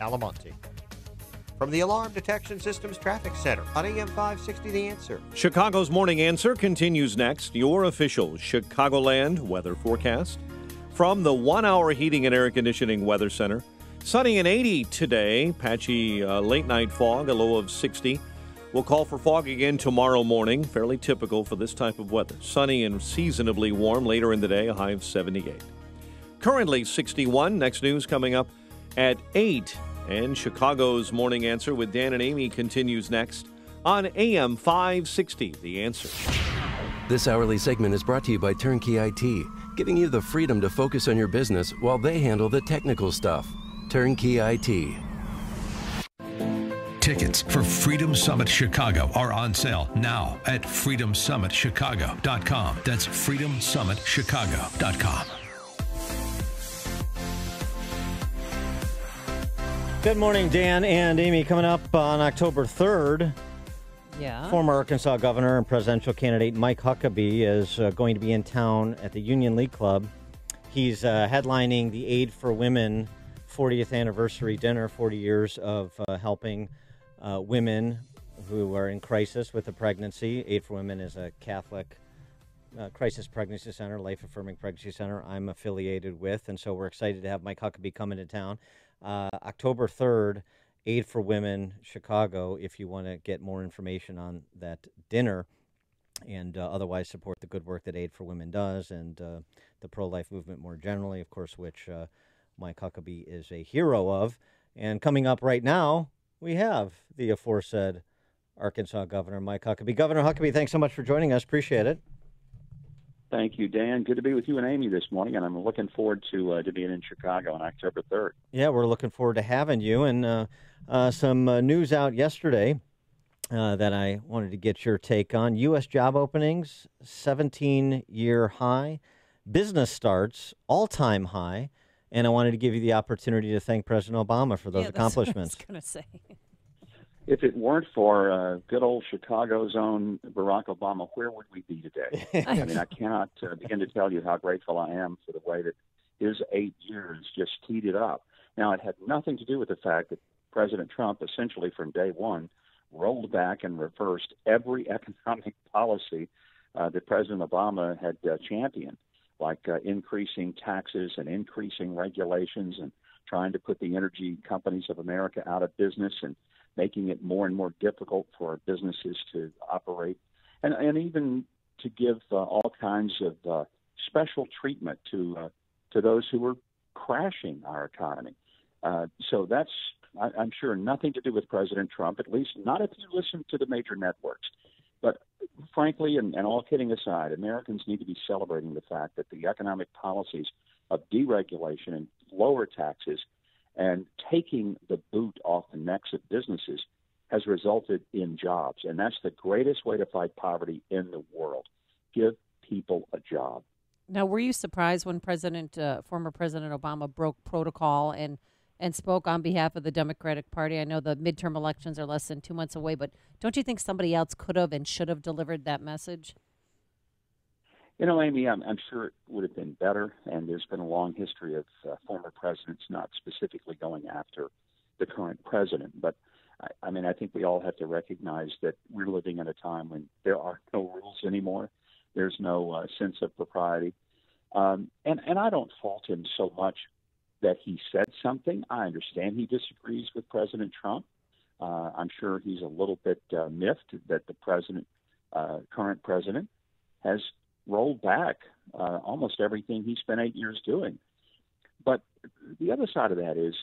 Alamonte. From the Alarm Detection Systems Traffic Center on AM 560, The Answer. Chicago's Morning Answer continues next. Your official Chicagoland weather forecast from the 1 Hour Heating and Air Conditioning Weather Center. Sunny and 80 today. Patchy late night fog, a low of 60. We'll call for fog again tomorrow morning. Fairly typical for this type of weather. Sunny and seasonably warm later in the day, a high of 78. Currently 61. Next news coming up at 8. And Chicago's Morning Answer with Dan and Amy continues next on AM 560, The Answer. This hourly segment is brought to you by Turnkey IT, giving you the freedom to focus on your business while they handle the technical stuff. Turnkey IT. Tickets for Freedom Summit Chicago are on sale now at freedomsummitchicago.com. That's freedomsummitchicago.com. Good morning, Dan and Amy. Coming up on October 3rd, former Arkansas governor and presidential candidate Mike Huckabee is going to be in town at the Union League Club. He's headlining the Aid for Women 40th anniversary dinner, 40 years of helping women who are in crisis with a pregnancy. Aid for Women is a Catholic crisis pregnancy center, life-affirming pregnancy center I'm affiliated with, and so we're excited to have Mike Huckabee come into town. October 3rd, Aid for Women, Chicago, if you want to get more information on that dinner and otherwise support the good work that Aid for Women does and the pro-life movement more generally, of course, which Mike Huckabee is a hero of. And coming up right now, we have the aforesaid Arkansas Governor Mike Huckabee. Governor Huckabee, thanks so much for joining us. Appreciate it. Thank you, Dan. Good to be with you and Amy this morning, and I'm looking forward to being in Chicago on October 3rd. Yeah, we're looking forward to having you. And some news out yesterday that I wanted to get your take on. U.S. job openings, 17-year high. Business starts, all-time high. And I wanted to give you the opportunity to thank President Obama for those accomplishments. That's what I was going to say. If it weren't for good old Chicago's own Barack Obama, where would we be today? I mean, I cannot begin to tell you how grateful I am for the way that his 8 years just teed it up. Now, it had nothing to do with the fact that President Trump, essentially from day one, rolled back and reversed every economic policy that President Obama had championed, like increasing taxes and increasing regulations and trying to put the energy companies of America out of business and making it more and more difficult for businesses to operate, and even to give all kinds of special treatment to those who were crashing our economy. So that's, I'm sure, nothing to do with President Trump, at least not if you listen to the major networks. But frankly, and all kidding aside, Americans need to be celebrating the fact that the economic policies of deregulation and lower taxes and taking the boot off the necks of businesses has resulted in jobs. And that's the greatest way to fight poverty in the world. Give people a job. Now, were you surprised when former President Obama broke protocol and spoke on behalf of the Democratic Party? I know the midterm elections are less than 2 months away, but don't you think somebody else could have and should have delivered that message? You know, Amy, I'm sure it would have been better, and there's been a long history of former presidents not specifically going after the current president. But, I mean, I think we all have to recognize that we're living in a time when there are no rules anymore. There's no sense of propriety. And I don't fault him so much that he said something. I understand he disagrees with President Trump. I'm sure he's a little bit miffed that the current president, has rolled back almost everything he spent 8 years doing. But the other side of that is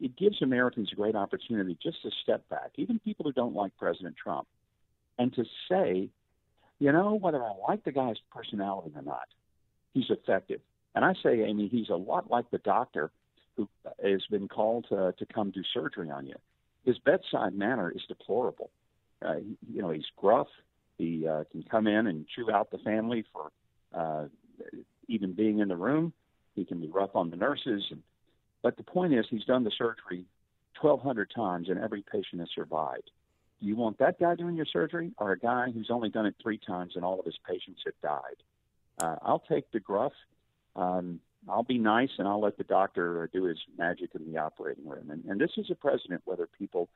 it gives Americans a great opportunity just to step back, even people who don't like President Trump, and to say, you know, whether I like the guy's personality or not, he's effective. And I say, Amy, he's a lot like the doctor who has been called to come do surgery on you. His bedside manner is deplorable. He's gruff. He can come in and chew out the family for even being in the room. He can be rough on the nurses. But the point is, he's done the surgery 1,200 times, and every patient has survived. Do you want that guy doing your surgery, or a guy who's only done it 3 times and all of his patients have died? I'll take the gruff. I'll be nice and I'll let the doctor do his magic in the operating room. And this is a president, whether people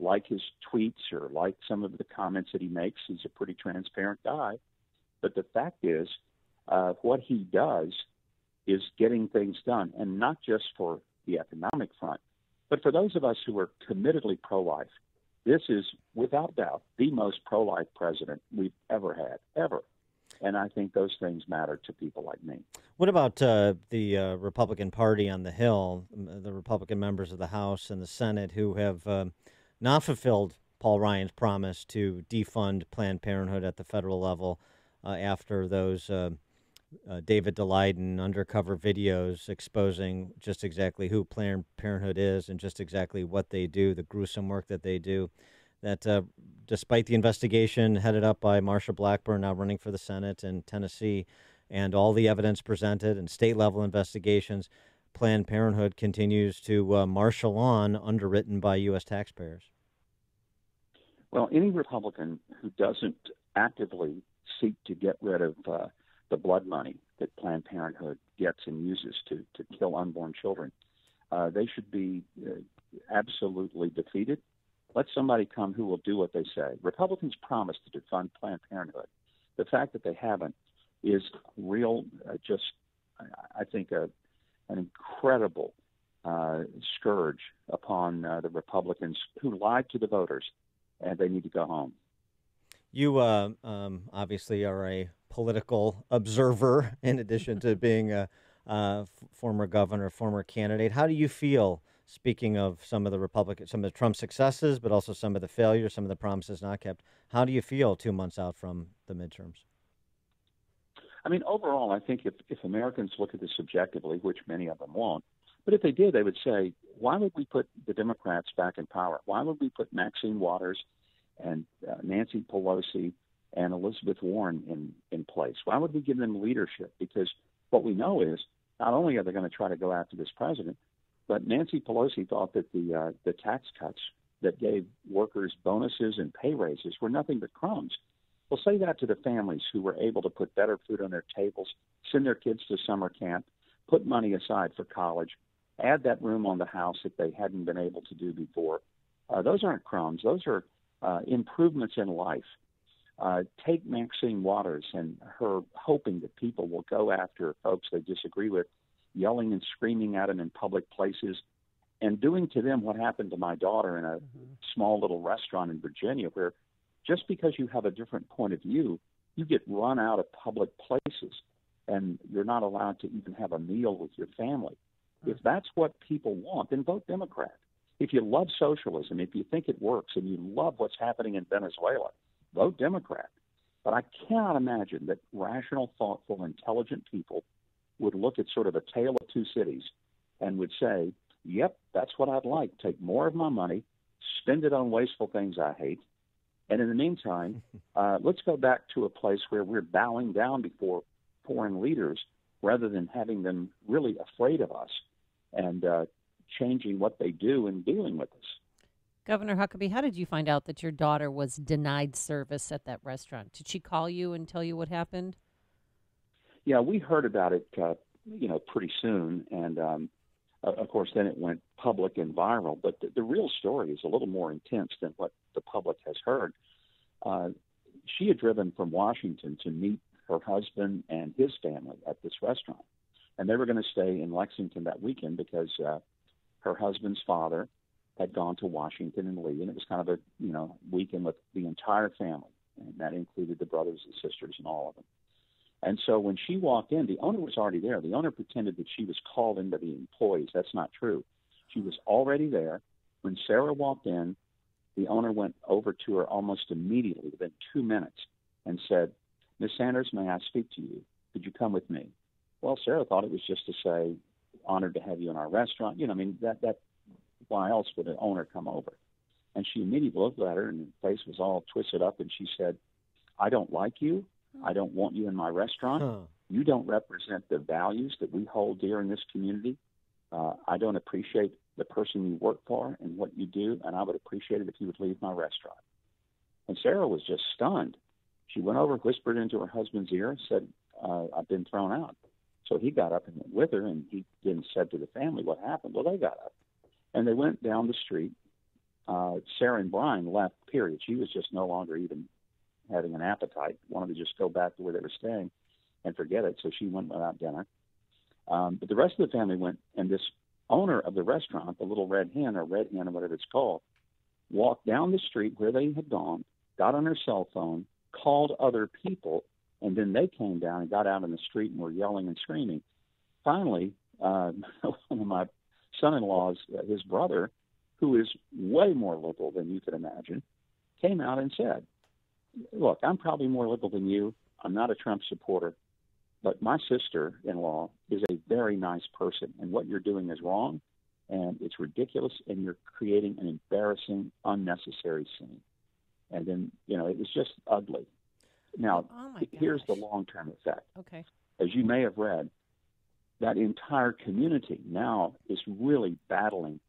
like his tweets or like some of the comments that he makes, he's a pretty transparent guy. But the fact is, what he does is getting things done, and not just for the economic front, but for those of us who are committedly pro-life. This is, without doubt, the most pro-life president we've ever had, ever. And I think those things matter to people like me. What about the Republican Party on the Hill, the Republican members of the House and the Senate who have not fulfilled Paul Ryan's promise to defund Planned Parenthood at the federal level after those David Daleiden undercover videos exposing just exactly who Planned Parenthood is and just exactly what they do, the gruesome work that they do, that despite the investigation headed up by Marsha Blackburn, now running for the Senate in Tennessee, and all the evidence presented and state-level investigations, Planned Parenthood continues to marshal on, underwritten by U.S. taxpayers. Well, any Republican who doesn't actively seek to get rid of the blood money that Planned Parenthood gets and uses to kill unborn children, they should be absolutely defeated. Let somebody come who will do what they say. Republicans promised to defund Planned Parenthood. The fact that they haven't is real, I think, an incredible scourge upon the Republicans who lied to the voters, and they need to go home. You obviously are a political observer in addition to being a former governor, former candidate. How do you feel, speaking of some of the Trump successes, but also some of the failures, some of the promises not kept? How do you feel 2 months out from the midterms? I mean, overall, I think if Americans look at this subjectively, which many of them won't, but if they did, they would say, why would we put the Democrats back in power? Why would we put Maxine Waters and Nancy Pelosi and Elizabeth Warren in place? Why would we give them leadership? Because what we know is not only are they going to try to go after this president, but Nancy Pelosi thought that the tax cuts that gave workers bonuses and pay raises were nothing but crumbs. Well, say that to the families who were able to put better food on their tables, send their kids to summer camp, put money aside for college, add that room on the house that they hadn't been able to do before. Those aren't crumbs. Those are improvements in life. Take Maxine Waters and her hoping that people will go after folks they disagree with, yelling and screaming at them in public places, and doing to them what happened to my daughter in a small little restaurant in Virginia, where just because you have a different point of view, you get run out of public places and you're not allowed to even have a meal with your family. If that's what people want, then vote Democrat. If you love socialism, if you think it works and you love what's happening in Venezuela, vote Democrat. But I cannot imagine that rational, thoughtful, intelligent people would look at sort of a tale of two cities and would say, yep, that's what I'd like. Take more of my money, spend it on wasteful things I hate. And in the meantime, let's go back to a place where we're bowing down before foreign leaders rather than having them really afraid of us and changing what they do and dealing with us. Governor Huckabee, how did you find out that your daughter was denied service at that restaurant? Did she call you and tell you what happened? Yeah, we heard about it, pretty soon. And, of course, then it went public and viral. But the real story is a little more intense than what the public has heard. She had driven from Washington to meet her husband and his family at this restaurant. And they were going to stay in Lexington that weekend because her husband's father had gone to Washington and Lee, and it was kind of a weekend with the entire family, and that included the brothers and sisters and all of them. And so when she walked in, the owner was already there. The owner pretended that she was called in by the employees. That's not true. She was already there. When Sarah walked in, the owner went over to her almost immediately, within 2 minutes, and said, "Miss Sanders, may I speak to you? Could you come with me?" Well, Sarah thought it was just to say, "Honored to have you in our restaurant." That why else would an owner come over? And she immediately looked at her, and her face was all twisted up, and she said, "I don't like you. I don't want you in my restaurant. You don't represent the values that we hold dear in this community. I don't appreciate the person you work for and what you do, and I would appreciate it if you would leave my restaurant." And Sarah was just stunned. She went over, whispered into her husband's ear, said, "I've been thrown out." So he got up and went with her, and he then said to the family what happened. Well, they got up, and they went down the street. Sarah and Brian left, period. She was just no longer even having an appetite, wanted to just go back to where they were staying and forget it. So she went without dinner. But the rest of the family went, and this owner of the restaurant, the Little Red Hen or whatever it's called, walked down the street where they had gone, got on her cell phone, called other people, and then they came down and got out in the street and were yelling and screaming. Finally, one of my son-in-law's, his brother, who is way more liberal than you could imagine, came out and said, look, I'm probably more liberal than you. I'm not a Trump supporter, but my sister-in-law is a very nice person, and what you're doing is wrong, and it's ridiculous, and you're creating an embarrassing, unnecessary scene. And then, it was just ugly. Now, here's the long-term effect. Okay. As you may have read, that entire community now is really battling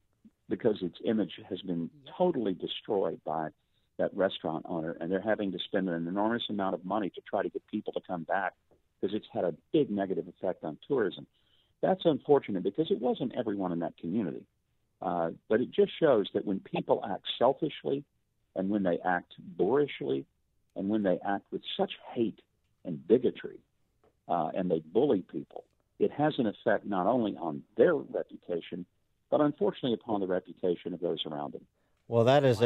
because its image has been totally destroyed by that restaurant owner, and they're having to spend an enormous amount of money to try to get people to come back because it's had a big negative effect on tourism. That's unfortunate because it wasn't everyone in that community. But it just shows that when people act selfishly and when they act boorishly and when they act with such hate and bigotry and they bully people, it has an effect not only on their reputation, but unfortunately upon the reputation of those around them. Well, that is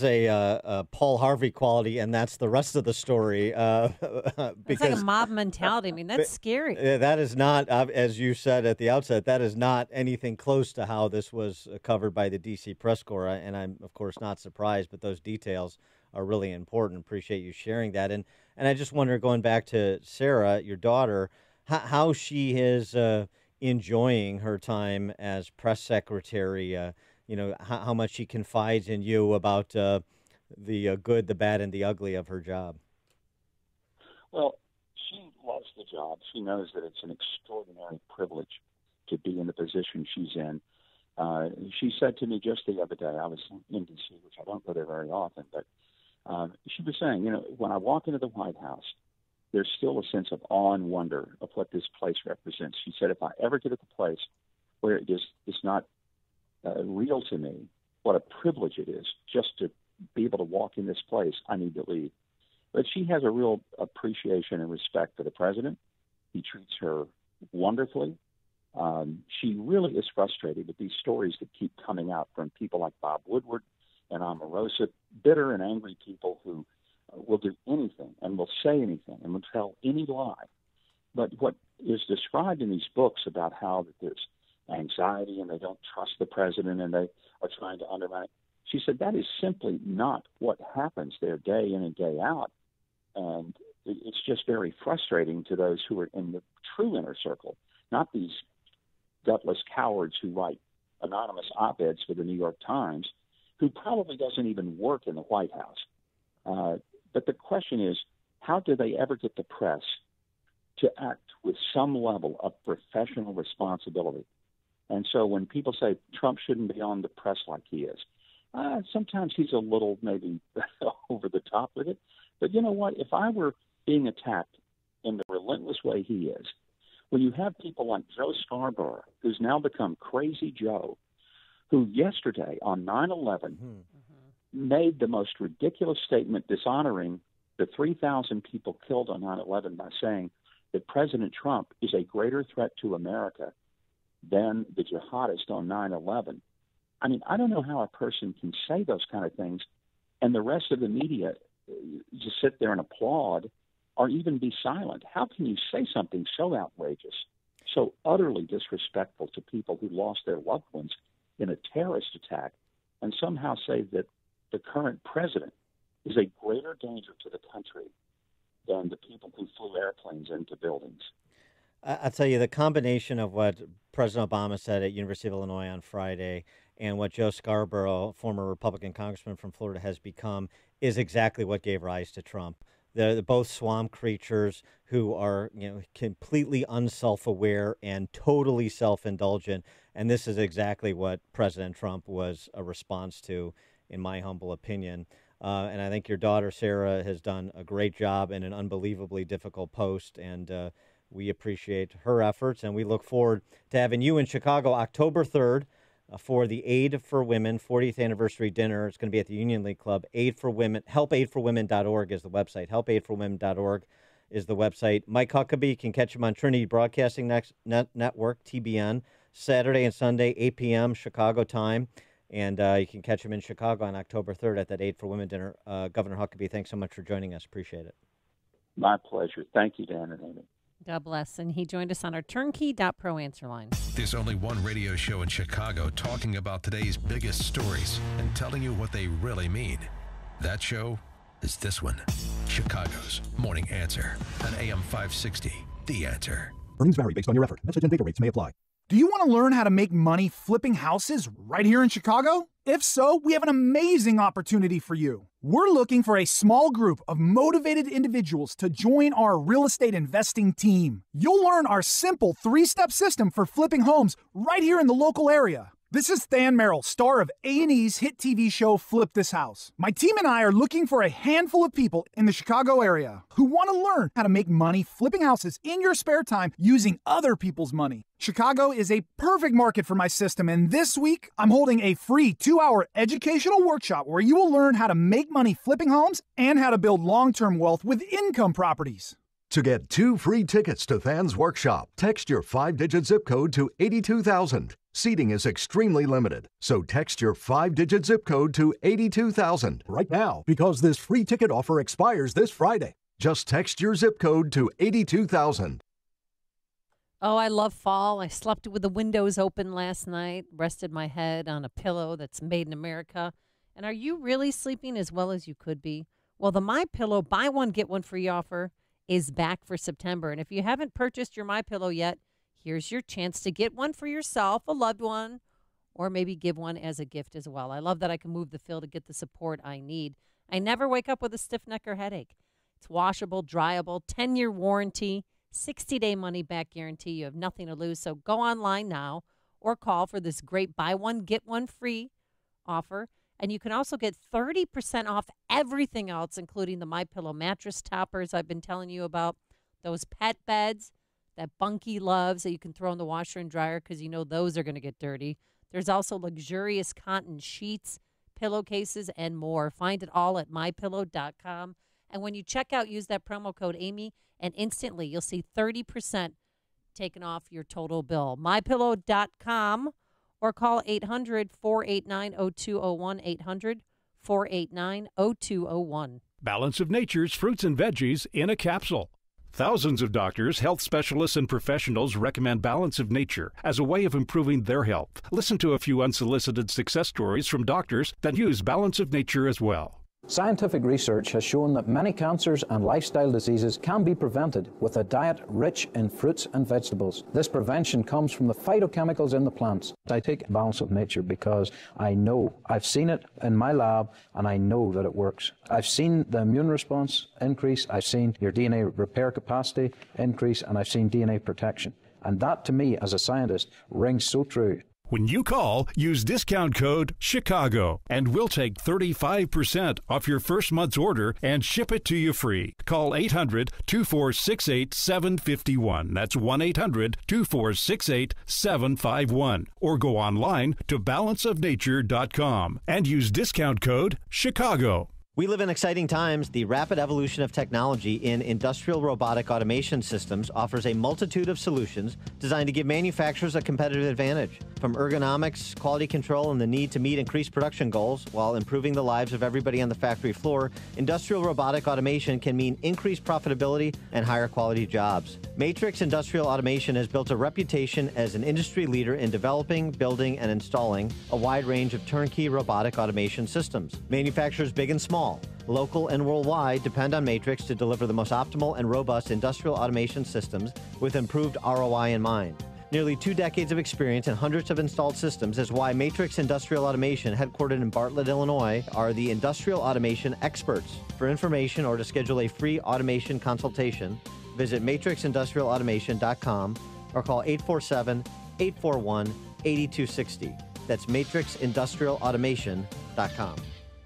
a Paul Harvey quality, and that's the rest of the story. It's like a mob mentality. I mean, that's scary. That is not, as you said at the outset, that is not anything close to how this was covered by the D.C. Press Corps, and I'm, of course, not surprised, but those details are really important. Appreciate you sharing that. And I just wonder, going back to Sarah, your daughter, how she is enjoying her time as press secretary, how much she confides in you about the good, the bad, and the ugly of her job. Well, she loves the job. She knows that it's an extraordinary privilege to be in the position she's in. She said to me just the other day, I was in D.C., which I don't go there very often, but she was saying, when I walk into the White House, there's still a sense of awe and wonder of what this place represents. She said, if I ever get at the place where it's not real to me, what a privilege it is just to be able to walk in this place, I need to leave. But she has a real appreciation and respect for the president. He treats her wonderfully. She really is frustrated with these stories that keep coming out from people like Bob Woodward and Omarosa, bitter and angry people who will do anything and will say anything and will tell any lie. But what is described in these books about how that there's anxiety and they don't trust the president and they are trying to undermine it, she said that is simply not what happens there day in and day out. And it's just very frustrating to those who are in the true inner circle, not these gutless cowards who write anonymous op-eds for the New York Times, who probably doesn't even work in the White House. But the question is, how do they ever get the press to act with some level of professional responsibility? And so when people say Trump shouldn't be on the press like he is, sometimes he's a little maybe over the top with it. But you know what? If I were being attacked in the relentless way he is, when you have people like Joe Scarborough, who's now become Crazy Joe, who yesterday on 9/11 made the most ridiculous statement dishonoring the 3,000 people killed on 9/11 by saying that President Trump is a greater threat to America than the jihadist on 9/11. I mean, I don't know how a person can say those kind of things and the rest of the media just sit there and applaud or even be silent. How can you say something so outrageous, so utterly disrespectful to people who lost their loved ones in a terrorist attack, and somehow say that the current president is a greater danger to the country than the people who flew airplanes into buildings? I'll tell you, the combination of what President Obama said at University of Illinois on Friday and what Joe Scarborough, former Republican congressman from Florida, has become is exactly what gave rise to Trump. They're both swamp creatures who are, completely unself-aware and totally self-indulgent. And this is exactly what President Trump was a response to, in my humble opinion. And I think your daughter, Sarah, has done a great job in an unbelievably difficult post. And We appreciate her efforts, and we look forward to having you in Chicago October 3rd for the Aid for Women 40th anniversary dinner. It's going to be at the Union League Club. Aid for Women, helpaidforwomen.org is the website. Helpaidforwomen.org is the website. Mike Huckabee, can catch him on Trinity Broadcasting Network, TBN, Saturday and Sunday, 8 p.m. Chicago time. And you can catch him in Chicago on October 3rd at that Aid for Women dinner. Governor Huckabee, thanks so much for joining us. Appreciate it. My pleasure. Thank you, Dan and Amy. God bless. And he joined us on our Turnkey.pro answer line. There's only one radio show in Chicago talking about today's biggest stories and telling you what they really mean. That show is this one, Chicago's Morning Answer on AM 560, The Answer. Earnings vary based on your effort. Message and data rates may apply. Do you want to learn how to make money flipping houses right here in Chicago? If so, we have an amazing opportunity for you. We're looking for a small group of motivated individuals to join our real estate investing team. You'll learn our simple 3-step system for flipping homes right here in the local area. This is Than Merrill, star of A&E's hit TV show Flip This House. My team and I are looking for a handful of people in the Chicago area who want to learn how to make money flipping houses in your spare time using other people's money. Chicago is a perfect market for my system, and this week I'm holding a free 2-hour educational workshop where you will learn how to make money flipping homes and how to build long-term wealth with income properties. To get 2 free tickets to Than's workshop, text your 5-digit zip code to 82,000. Seating is extremely limited, so text your 5-digit zip code to 82,000 right now, because this free ticket offer expires this Friday. Just text your zip code to 82,000. Oh, I love fall. I slept with the windows open last night, rested my head on a pillow that's made in America. And are you really sleeping as well as you could be? Well, the MyPillow buy one, get one free offer is back for September. And if you haven't purchased your MyPillow yet, here's your chance to get one for yourself, a loved one, or maybe give one as a gift as well. I love that I can move the fill to get the support I need. I never wake up with a stiff neck or headache. It's washable, dryable, 10-year warranty, 60-day money-back guarantee. You have nothing to lose. So go online now or call for this great buy one, get one free offer. And you can also get 30% off everything else, including the MyPillow mattress toppers I've been telling you about, those pet beds that Bunky loves that you can throw in the washer and dryer because you know those are going to get dirty. There's also luxurious cotton sheets, pillowcases, and more. Find it all at MyPillow.com. And when you check out, use that promo code Amy, and instantly you'll see 30% taken off your total bill. MyPillow.com. Or call 800-489-0201, 800-489-0201. Balance of Nature's fruits and veggies in a capsule. Thousands of doctors, health specialists, and professionals recommend Balance of Nature as a way of improving their health. Listen to a few unsolicited success stories from doctors that use Balance of Nature as well. Scientific research has shown that many cancers and lifestyle diseases can be prevented with a diet rich in fruits and vegetables. This prevention comes from the phytochemicals in the plants. I take Balance of Nature because I know, I've seen it in my lab, and I know that it works. I've seen the immune response increase, I've seen your DNA repair capacity increase, and I've seen DNA protection. And that, to me, as a scientist, rings so true. When you call, use discount code CHICAGO, and we'll take 35% off your first month's order and ship it to you free. Call 800-2468-751. That's 1-800-2468-751. Or go online to balanceofnature.com and use discount code CHICAGO. We live in exciting times. The rapid evolution of technology in industrial robotic automation systems offers a multitude of solutions designed to give manufacturers a competitive advantage. From ergonomics, quality control, and the need to meet increased production goals while improving the lives of everybody on the factory floor, industrial robotic automation can mean increased profitability and higher quality jobs. Matrix Industrial Automation has built a reputation as an industry leader in developing, building, and installing a wide range of turnkey robotic automation systems. Manufacturers big and small, local and worldwide, depend on Matrix to deliver the most optimal and robust industrial automation systems with improved ROI in mind. Nearly 2 decades of experience and hundreds of installed systems is why Matrix Industrial Automation, headquartered in Bartlett, Illinois, are the industrial automation experts. For information or to schedule a free automation consultation, visit matrixindustrialautomation.com or call 847-841-8260. That's matrixindustrialautomation.com.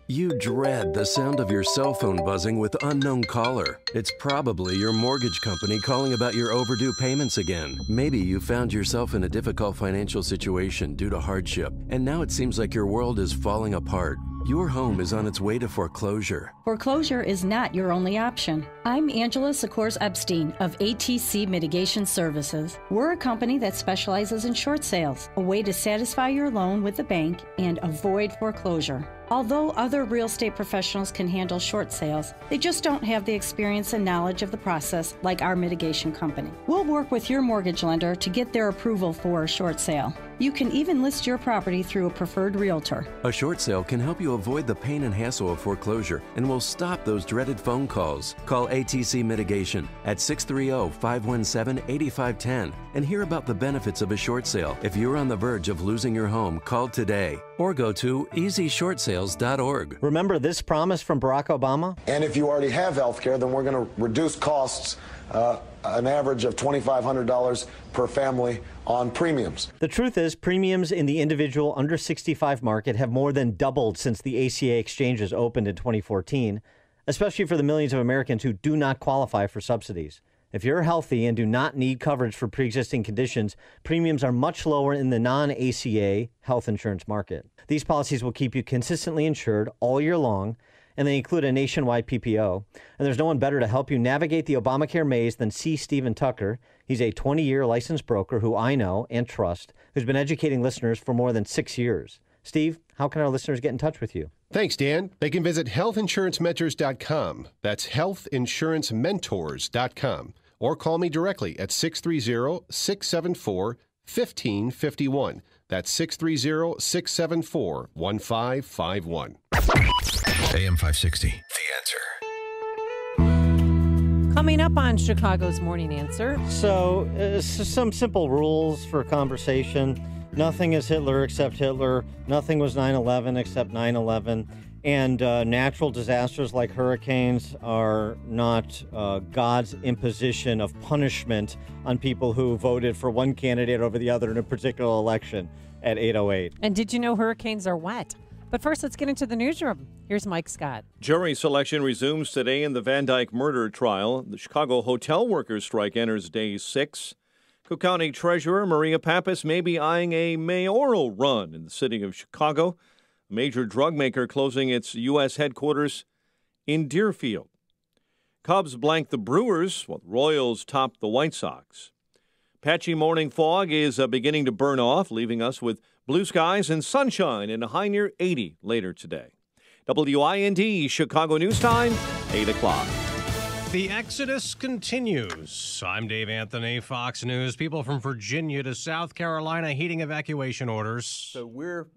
You dread the sound of your cell phone buzzing with unknown caller. It's probably your mortgage company calling about your overdue payments again. Maybe you found yourself in a difficult financial situation due to hardship, and now it seems like your world is falling apart. Your home is on its way to foreclosure. Foreclosure is not your only option. I'm Angela Sikors Epstein of ATC Mitigation Services. We're a company that specializes in short sales, a way to satisfy your loan with the bank and avoid foreclosure. Although other real estate professionals can handle short sales, they just don't have the experience and knowledge of the process like our mitigation company. We'll work with your mortgage lender to get their approval for a short sale. You can even list your property through a preferred realtor. A short sale can help you avoid the pain and hassle of foreclosure and will stop those dreaded phone calls. Call ATC Mitigation at 630-517-8510 and hear about the benefits of a short sale. If you're on the verge of losing your home, call today or go to easyshortsales.org. Remember this promise from Barack Obama? And if you already have health care, then we're going to reduce costs an average of $2,500 per family on premiums. The truth is, premiums in the individual under 65 market have more than doubled since the ACA exchanges opened in 2014, especially for the millions of Americans who do not qualify for subsidies. If you're healthy and do not need coverage for pre-existing conditions, premiums are much lower in the non-ACA health insurance market. These policies will keep you consistently insured all year long, and they include a nationwide PPO. And there's no one better to help you navigate the Obamacare maze than C. Stephen Tucker. He's a 20-year licensed broker who I know and trust, who's been educating listeners for more than 6 years. Steve, how can our listeners get in touch with you? Thanks, Dan. They can visit healthinsurancementors.com. That's healthinsurancementors.com. Or call me directly at 630-674-1551. That's 630-674-1551. AM 560, The Answer. Coming up on Chicago's Morning Answer. So, some simple rules for conversation. Nothing is Hitler except Hitler. Nothing was 9/11 except 9/11. And natural disasters like hurricanes are not God's imposition of punishment on people who voted for one candidate over the other in a particular election at 8:08. And did you know hurricanes are wet? But first, let's get into the newsroom. Here's Mike Scott. Jury selection resumes today in the Van Dyke murder trial. The Chicago hotel workers' strike enters day 6. Cook County Treasurer Maria Pappas may be eyeing a mayoral run in the city of Chicago. A major drug maker closing its U.S. headquarters in Deerfield. Cubs blank the Brewers, while the Royals top the White Sox. Patchy morning fog is beginning to burn off, leaving us with blue skies and sunshine and a high near 80 later today. WIND Chicago News Time, 8 o'clock. The exodus continues. I'm Dave Anthony, Fox News. People from Virginia to South Carolina heeding evacuation orders. So we're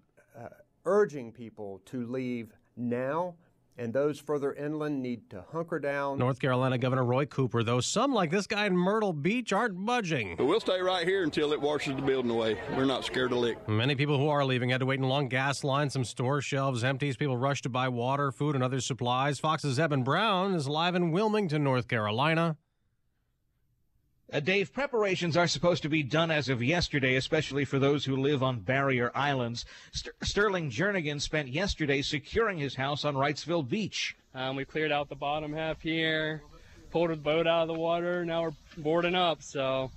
urging people to leave now, and those further inland need to hunker down. North Carolina Governor Roy Cooper, though some like this guy in Myrtle Beach aren't budging. But we'll stay right here until it washes the building away. We're not scared to lick. Many people who are leaving had to wait in long gas lines, some store shelves empty as people rush to buy water, food, and other supplies. Fox's Eben Brown is live in Wilmington, North Carolina. Dave, preparations are supposed to be done as of yesterday, especially for those who live on barrier islands. Sterling Jernigan spent yesterday securing his house on Wrightsville Beach. We cleared out the bottom half here, pulled the boat out of the water. Now we're boarding up, so,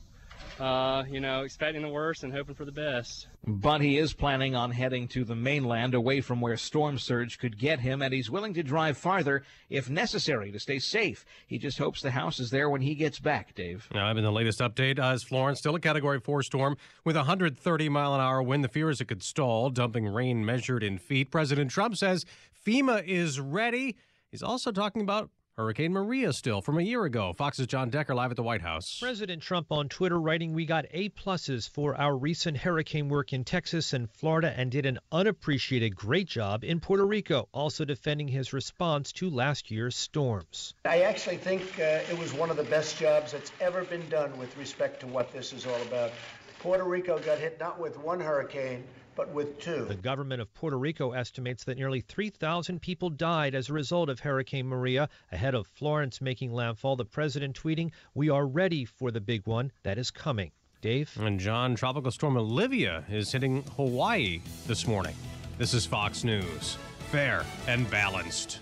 expecting the worst and hoping for the best. But he is planning on heading to the mainland away from where storm surge could get him, and he's willing to drive farther if necessary to stay safe. He just hopes the house is there when he gets back, Dave. Now, in the latest update, is Florence still a Category 4 storm with a 130-mile-an-hour wind. The fear is it could stall, dumping rain measured in feet. President Trump says FEMA is ready. He's also talking about Hurricane Maria still from a year ago. Fox's John Decker live at the White House. President Trump on Twitter writing, "We got A-pluses for our recent hurricane work in Texas and Florida and did an unappreciated great job in Puerto Rico," also defending his response to last year's storms. I actually think it was one of the best jobs that's ever been done with respect to what this is all about. Puerto Rico got hit not with one hurricane, but with two. The government of Puerto Rico estimates that nearly 3,000 people died as a result of Hurricane Maria. Ahead of Florence making landfall, the president tweeting, "We are ready for the big one that is coming." Dave? And John, Tropical Storm Olivia is hitting Hawaii this morning. This is Fox News. fair and balanced.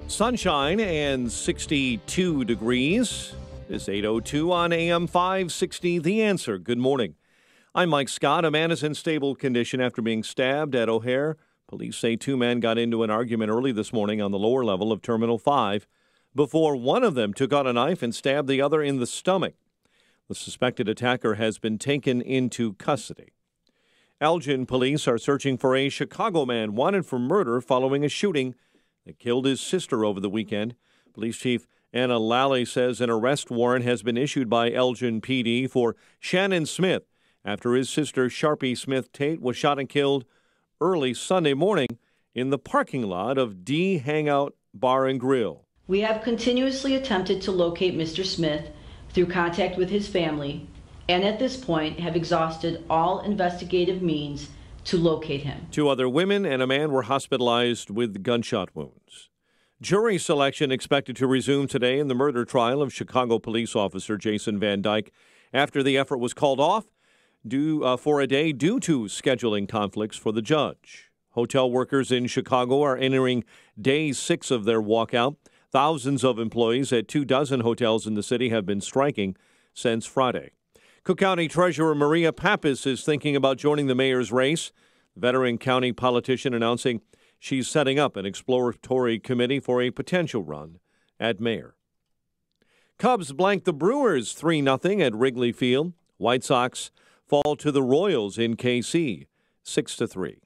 Sunshine and 62 degrees. It's 8:02 on AM 560, The Answer. Good morning. I'm Mike Scott. A man is in stable condition after being stabbed at O'Hare. Police say two men got into an argument early this morning on the lower level of Terminal 5 before one of them took out a knife and stabbed the other in the stomach. The suspected attacker has been taken into custody. Elgin police are searching for a Chicago man wanted for murder following a shooting that killed his sister over the weekend. Police Chief Anna Lally says an arrest warrant has been issued by Elgin PD for Shannon Smith after his sister Sharpie Smith Tate was shot and killed early Sunday morning in the parking lot of D Hangout Bar and Grill. We have continuously attempted to locate Mr. Smith through contact with his family, and at this point have exhausted all investigative means to locate him. Two other women and a man were hospitalized with gunshot wounds. Jury selection expected to resume today in the murder trial of Chicago police officer Jason Van Dyke after the effort was called off for a day due to scheduling conflicts for the judge. Hotel workers in Chicago are entering day 6 of their walkout. Thousands of employees at 24 hotels in the city have been striking since Friday. Cook County Treasurer Maria Pappas is thinking about joining the mayor's race. Veteran county politician announcing she's setting up an exploratory committee for a potential run at mayor. Cubs blank the Brewers 3-0 at Wrigley Field. White Sox fall to the Royals in KC 6-3.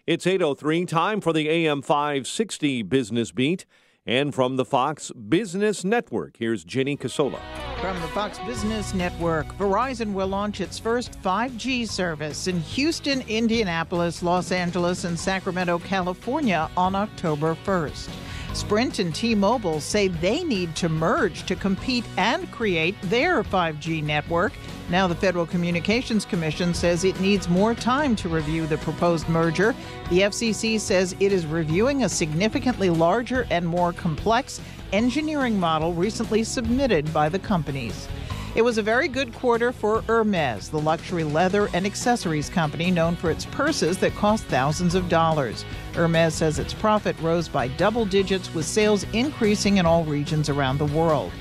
It's 8:03, time for the AM 560 Business Beat. And from the Fox Business Network, here's Jenny Casola. From the Fox Business Network, Verizon will launch its first 5G service in Houston, Indianapolis, Los Angeles, and Sacramento, California on October 1st. Sprint and T-Mobile say they need to merge to compete and create their 5G network. Now the Federal Communications Commission says it needs more time to review the proposed merger. The FCC says it is reviewing a significantly larger and more complex engineering model recently submitted by the companies. It was a very good quarter for Hermes, the luxury leather and accessories company known for its purses that cost thousands of dollars. Hermes says its profit rose by double digits, with sales increasing in all regions around the world.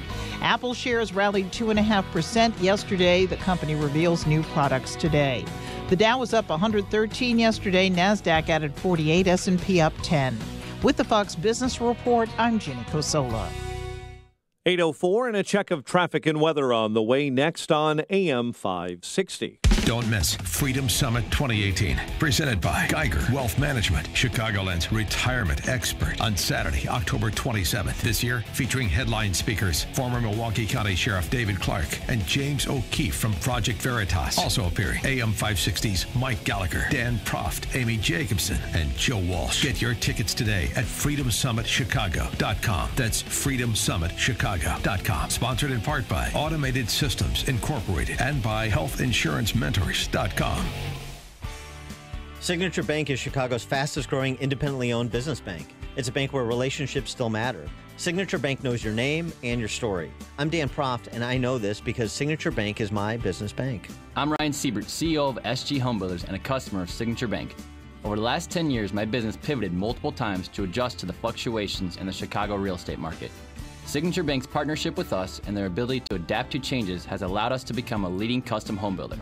Apple shares rallied 2.5% yesterday. The company reveals new products today. The Dow was up 113 yesterday. NASDAQ added 48, S&P up 10. With the Fox Business Report, I'm Jenny Cosola. 8:04 and a check of traffic and weather on the way next on AM 560. Don't miss Freedom Summit 2018, presented by Geiger Wealth Management, Chicagoland's retirement expert, on Saturday, October 27th. This year, featuring headline speakers, former Milwaukee County Sheriff David Clark and James O'Keefe from Project Veritas. Also appearing, AM 560's Mike Gallagher, Dan Proft, Amy Jacobson, and Joe Walsh. Get your tickets today at freedomsummitchicago.com. That's freedomsummitchicago.com. Sponsored in part by Automated Systems Incorporated and by healthinsurancementors.com. Signature Bank is Chicago's fastest growing independently owned business bank. It's a bank where relationships still matter. Signature Bank knows your name and your story. I'm Dan Proft, and I know this because Signature Bank is my business bank. I'm Ryan Siebert, CEO of SG Homebuilders and a customer of Signature Bank. Over the last 10 years, my business pivoted multiple times to adjust to the fluctuations in the Chicago real estate market. Signature Bank's partnership with us and their ability to adapt to changes has allowed us to become a leading custom home builder.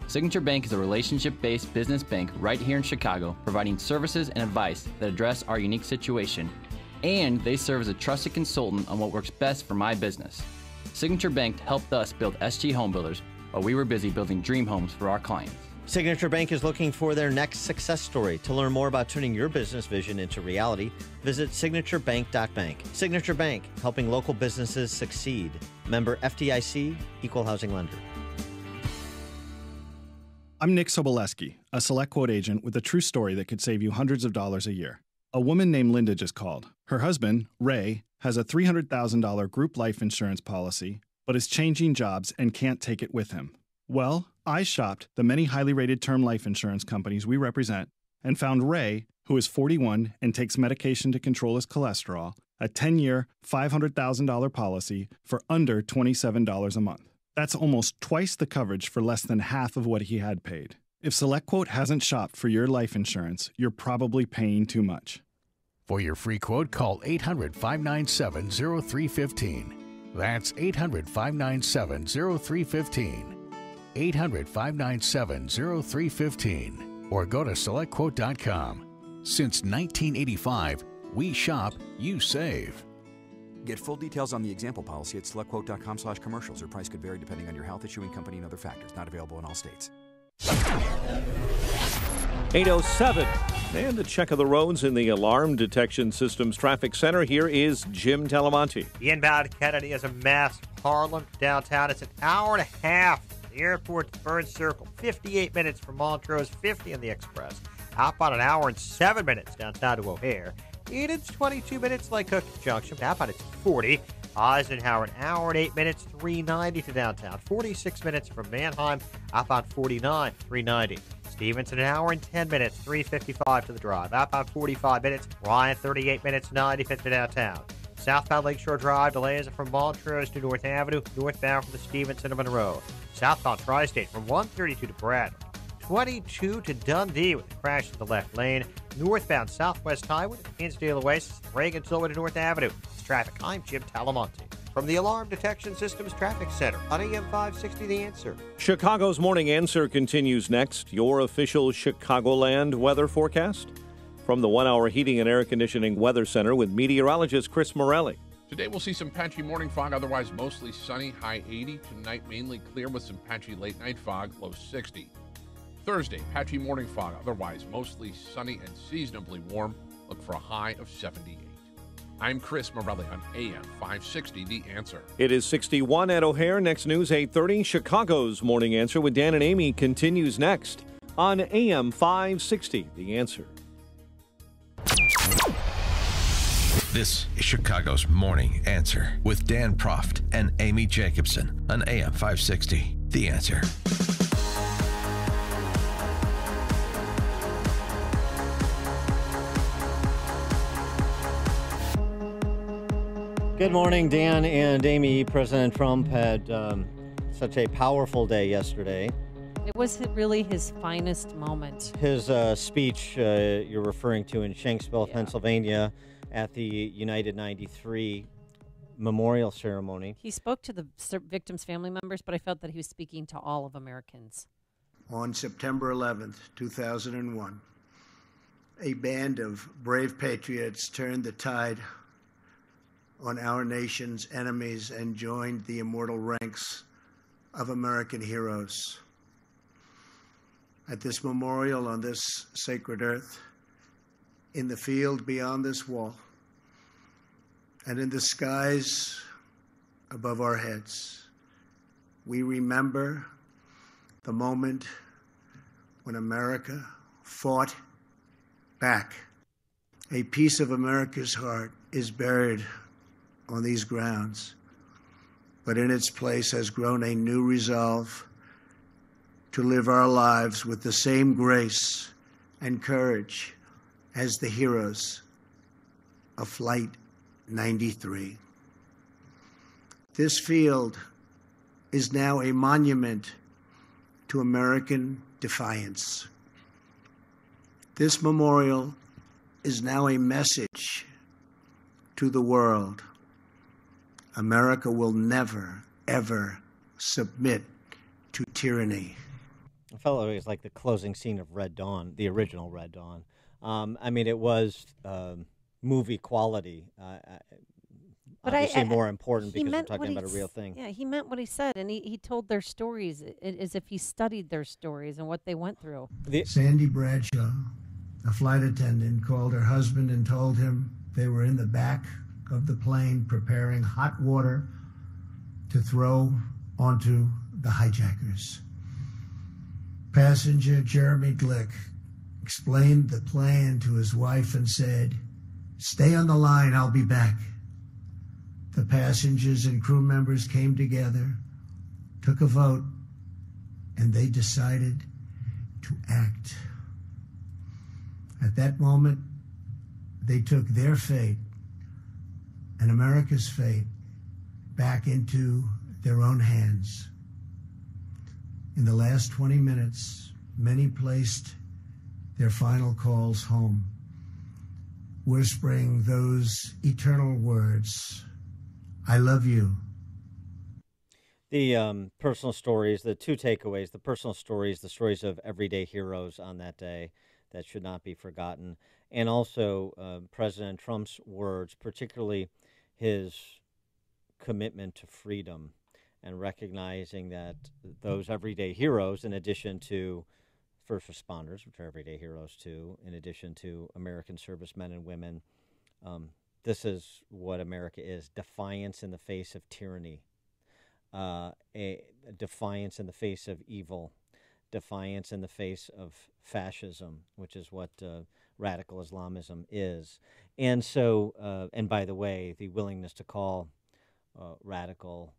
Signature Bank is a relationship-based business bank right here in Chicago, providing services and advice that address our unique situation, and they serve as a trusted consultant on what works best for my business. Signature Bank helped us build SG Homebuilders while we were busy building dream homes for our clients. Signature Bank is looking for their next success story. To learn more about turning your business vision into reality, visit signaturebank.bank. Signature Bank, helping local businesses succeed. Member FDIC, Equal Housing Lender. I'm Nick Soboleski, a SelectQuote agent with a true story that could save you hundreds of dollars a year. A woman named Linda just called. Her husband, Ray, has a $300,000 group life insurance policy, but is changing jobs and can't take it with him. Well, I shopped the many highly rated term life insurance companies we represent and found Ray, who is 41 and takes medication to control his cholesterol, a 10-year, $500,000 policy for under $27 a month. That's almost twice the coverage for less than half of what he had paid. If SelectQuote hasn't shopped for your life insurance, you're probably paying too much. For your free quote, call 800-597-0315. That's 800-597-0315. 800-597-0315. Or go to SelectQuote.com. Since 1985, we shop, you save. Get full details on the example policy at SelectQuote.com/commercials. Or price could vary depending on your health, issuing company, and other factors. Not available in all states. 8:07. And a check of the roads in the Alarm Detection Systems Traffic Center. Here is Jim Talamonte. The inbound Kennedy is a mess. Harlem, downtown, it's an hour and a half. The airport to Burns Circle, 58 minutes from Montrose, 50 on the Express. Outbound an hour and 7 minutes downtown to O'Hare. Eden's 22 minutes like Cook Junction. Outbound it's 40. Eisenhower an hour and 8 minutes, 390 to downtown. 46 minutes from Manheim. Outbound 49, 390. Stevenson an hour and 10 minutes, 355 to the drive. Outbound 45 minutes. Ryan 38 minutes, 95 to downtown. Southbound Lakeshore Drive delays from Montrose to North Avenue. Northbound from the Stevenson to Monroe. Southbound Tri-State from 132 to Bradley. 22 to Dundee with a crash in the left lane. Northbound Southwest Highway to Hinsdale Oasis. Reagan Silver to North Avenue. It's traffic. I'm Jim Talamonte from the Alarm Detection Systems Traffic Center on AM 560 The Answer. Chicago's Morning Answer continues next. Your official Chicagoland weather forecast from the 1 Hour Heating and Air Conditioning Weather Center with meteorologist Chris Morelli. Today we'll see some patchy morning fog, otherwise mostly sunny, high 80. Tonight mainly clear with some patchy late night fog, low 60. Thursday, patchy morning fog, otherwise mostly sunny and seasonably warm. Look for a high of 78. I'm Chris Morelli on AM 560, The Answer. It is 61 at O'Hare. Next news, 8:30. Chicago's Morning Answer with Dan and Amy continues next on AM 560, The Answer. This is Chicago's Morning Answer with Dan Proft and Amy Jacobson on AM 560, The Answer. Good morning, Dan and Amy. President Trump had such a powerful day yesterday. It was really his finest moment. His speech you're referring to in Shanksville, Pennsylvania, at the United 93 memorial ceremony. He spoke to the victims' family members, but I felt that he was speaking to all of Americans. On September 11th, 2001, a band of brave patriots turned the tide on our nation's enemies and joined the immortal ranks of American heroes. At this memorial on this sacred earth, in the field beyond this wall, and in the skies above our heads, we remember the moment when America fought back. A piece of America's heart is buried on these grounds, but in its place has grown a new resolve to live our lives with the same grace and courage as the heroes of Flight 93. This field is now a monument to American defiance. This memorial is now a message to the world. America will never, ever submit to tyranny. I felt it was like the closing scene of Red Dawn, the original Red Dawn. I mean, it was movie quality. But obviously more important because we're talking about a real thing. Yeah, he meant what he said, and he told their stories as if he studied their stories and what they went through. Sandy Bradshaw, a flight attendant, called her husband and told him they were in the back of the plane preparing hot water to throw onto the hijackers. Passenger Jeremy Glick explained the plan to his wife and said, "Stay on the line, I'll be back." The passengers and crew members came together, took a vote, and they decided to act. At that moment, they took their fate and America's fate back into their own hands. In the last 20 minutes, Many placed their final calls home, whispering those eternal words, I love you. The personal stories, the two takeaways, the personal stories, the stories of everyday heroes on that day that should not be forgotten, and also President Trump's words, particularly his commitment to freedom and recognizing that those everyday heroes, in addition to first responders, which are everyday heroes too, in addition to American servicemen and women, this is what America is: defiance in the face of tyranny, a defiance in the face of evil, defiance in the face of fascism, which is what radical Islamism is. And so, and by the way, the willingness to call radical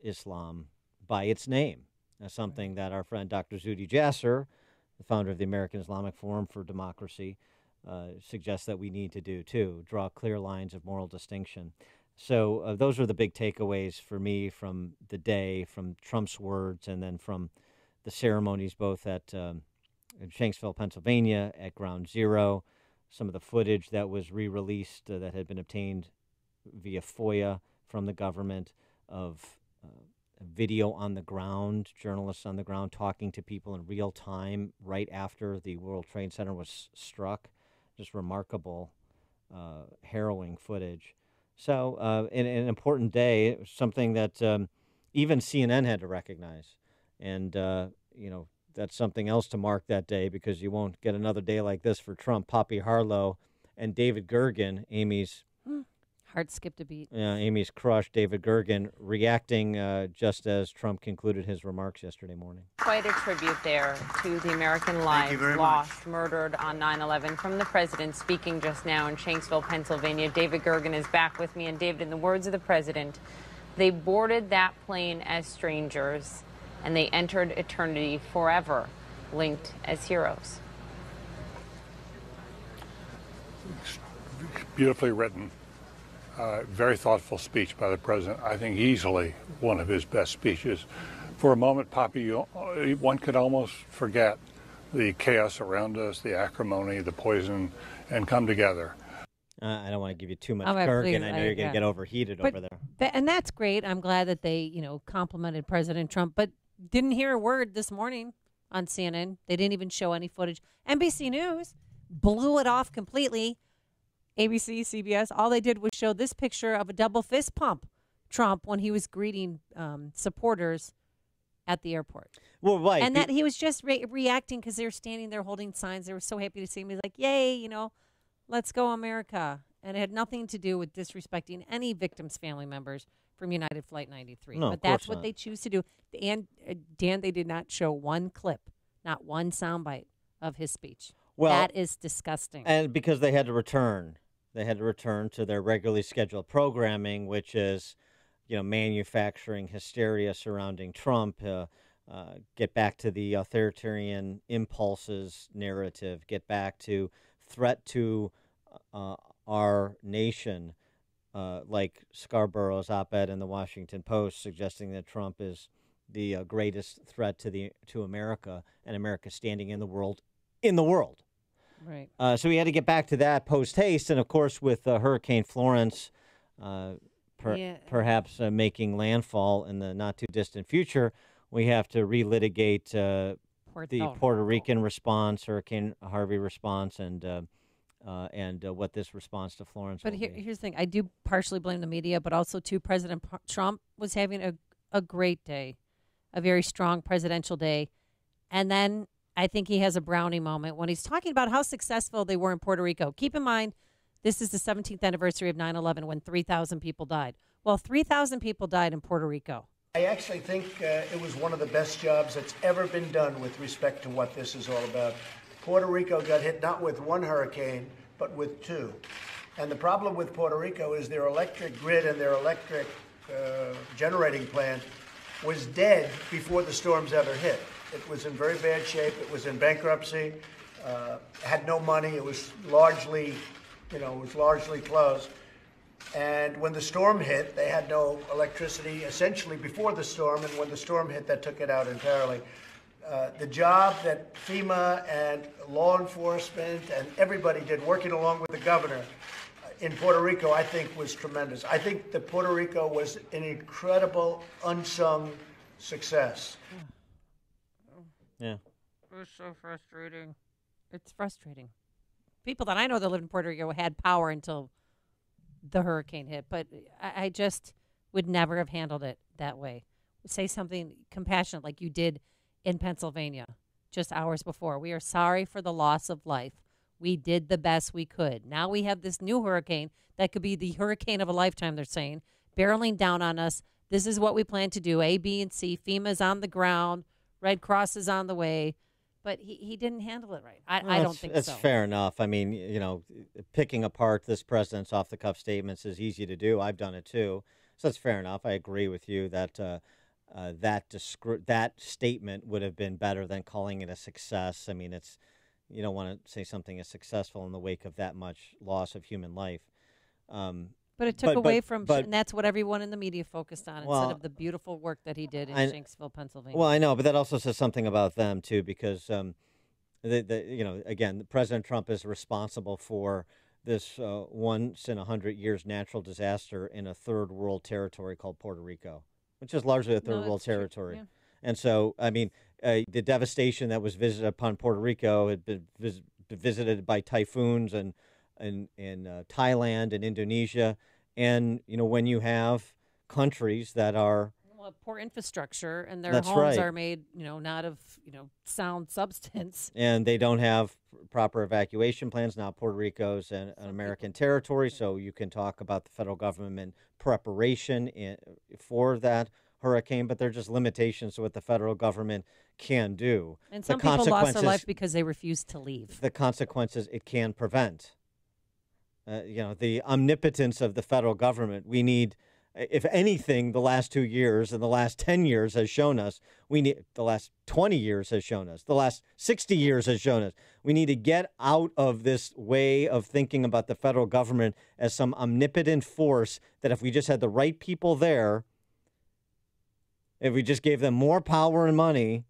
Islam by its name, something that our friend Dr. Zuhdi Jasser, the founder of the American Islamic Forum for Democracy, suggests that we need to do too, draw clear lines of moral distinction. So those are the big takeaways for me from the day, from Trump's words, and then from the ceremonies both at Shanksville, Pennsylvania, at Ground Zero, some of the footage that was re-released that had been obtained via FOIA from the government of video on the ground, journalists on the ground talking to people in real time right after the World Trade Center was struck. Just remarkable, harrowing footage. So an important day, it was something that even CNN had to recognize. And, that's something else to mark that day, because you won't get another day like this for Trump. Poppy Harlow and David Gergen, Amy's... Heart skipped a beat. Amy's crush, David Gergen, reacting just as Trump concluded his remarks yesterday morning. Quite a tribute there to the American lives lost, murdered on 9/11 from the president speaking just now in Shanksville, Pennsylvania. David Gergen is back with me. And David, in the words of the president, they boarded that plane as strangers and they entered eternity forever, linked as heroes. Beautifully written. Very thoughtful speech by the president. I think easily one of his best speeches. For a moment, Poppy, one could almost forget the chaos around us, the acrimony, the poison, and come together. I don't want to give you too much Gergen. I know you're going to get overheated over there. And that's great. I'm glad that they, complimented President Trump, but didn't hear a word this morning on CNN. They didn't even show any footage. NBC News blew it off completely. ABC, CBS, all they did was show this picture of a double fist pump Trump when he was greeting supporters at the airport. Well, right. And that he was just reacting because they were standing there holding signs. They were so happy to see him. He's like, yay, let's go America. And it had nothing to do with disrespecting any victims' family members from United Flight 93. No, but that's what they choose to do. And Dan, they did not show one clip, not one soundbite of his speech. Well, that is disgusting. And because they had to return. They had to return to their regularly scheduled programming, which is, manufacturing hysteria surrounding Trump, get back to the authoritarian impulses narrative, get back to threat to our nation, like Scarborough's op-ed in the Washington Post suggesting that Trump is the greatest threat to America, and America standing in the world. Right. So we had to get back to that post-haste. And, of course, with Hurricane Florence perhaps making landfall in the not-too-distant future, we have to relitigate the Puerto Rican response, Hurricane Harvey response, and what this response to Florence will be. But here's the thing. I do partially blame the media, but also, too, President Trump was having a great day, a very strong presidential day. And then I think he has a Brownie moment when he's talking about how successful they were in Puerto Rico. Keep in mind, this is the 17th anniversary of 9/11 when 3,000 people died. Well, 3,000 people died in Puerto Rico. I actually think it was one of the best jobs that's ever been done with respect to what this is all about. Puerto Rico got hit not with one hurricane, but with two. And the problem with Puerto Rico is their electric grid and their electric generating plant was dead before the storms ever hit. It was in very bad shape. It was in bankruptcy, had no money. It was largely, closed. And when the storm hit, they had no electricity essentially before the storm. And when the storm hit, that took it out entirely. the job that FEMA and law enforcement and everybody did working along with the governor in Puerto Rico, I think, was tremendous. I think that Puerto Rico was an incredible, unsung success. Yeah. It was so frustrating. It's frustrating. People that I know that lived in Puerto Rico had power until the hurricane hit, but I just would never have handled it that way. Say something compassionate like you did in Pennsylvania just hours before. We are sorry for the loss of life. We did the best we could. Now we have this new hurricane that could be the hurricane of a lifetime, they're saying, barreling down on us. This is what we plan to do, A, B, and C. FEMA's on the ground. Red Cross is on the way. But he didn't handle it right. I don't think so. It's fair enough. I mean, picking apart this president's off-the-cuff statements is easy to do. I've done it too. So it's fair enough. I agree with you that that statement would have been better than calling it a success. I mean, you don't want to say something is successful in the wake of that much loss of human life. But it took away from, and that's what everyone in the media focused on instead of the beautiful work that he did in Shanksville, Pennsylvania. Well, I know, but that also says something about them too, because again, President Trump is responsible for this once in 100 years natural disaster in a third world territory called Puerto Rico, which is largely a third world territory. Yeah. And so, I mean, the devastation that was visited upon Puerto Rico had been visited by typhoons and in Thailand and Indonesia. And, when you have countries that are poor infrastructure and their homes are made, not of, sound substance. And they don't have proper evacuation plans. Now Puerto Rico's an American territory, so you can talk about the federal government preparation for that hurricane, but there are just limitations to what the federal government can do. And some people lost their life because they refused to leave. The consequences it can prevent. The omnipotence of the federal government. We need, if anything, the last 2 years and the last 10 years has shown us, the last 20 years has shown us, the last 60 years has shown us, we need to get out of this way of thinking about the federal government as some omnipotent force that if we just had the right people there, if we just gave them more power and money,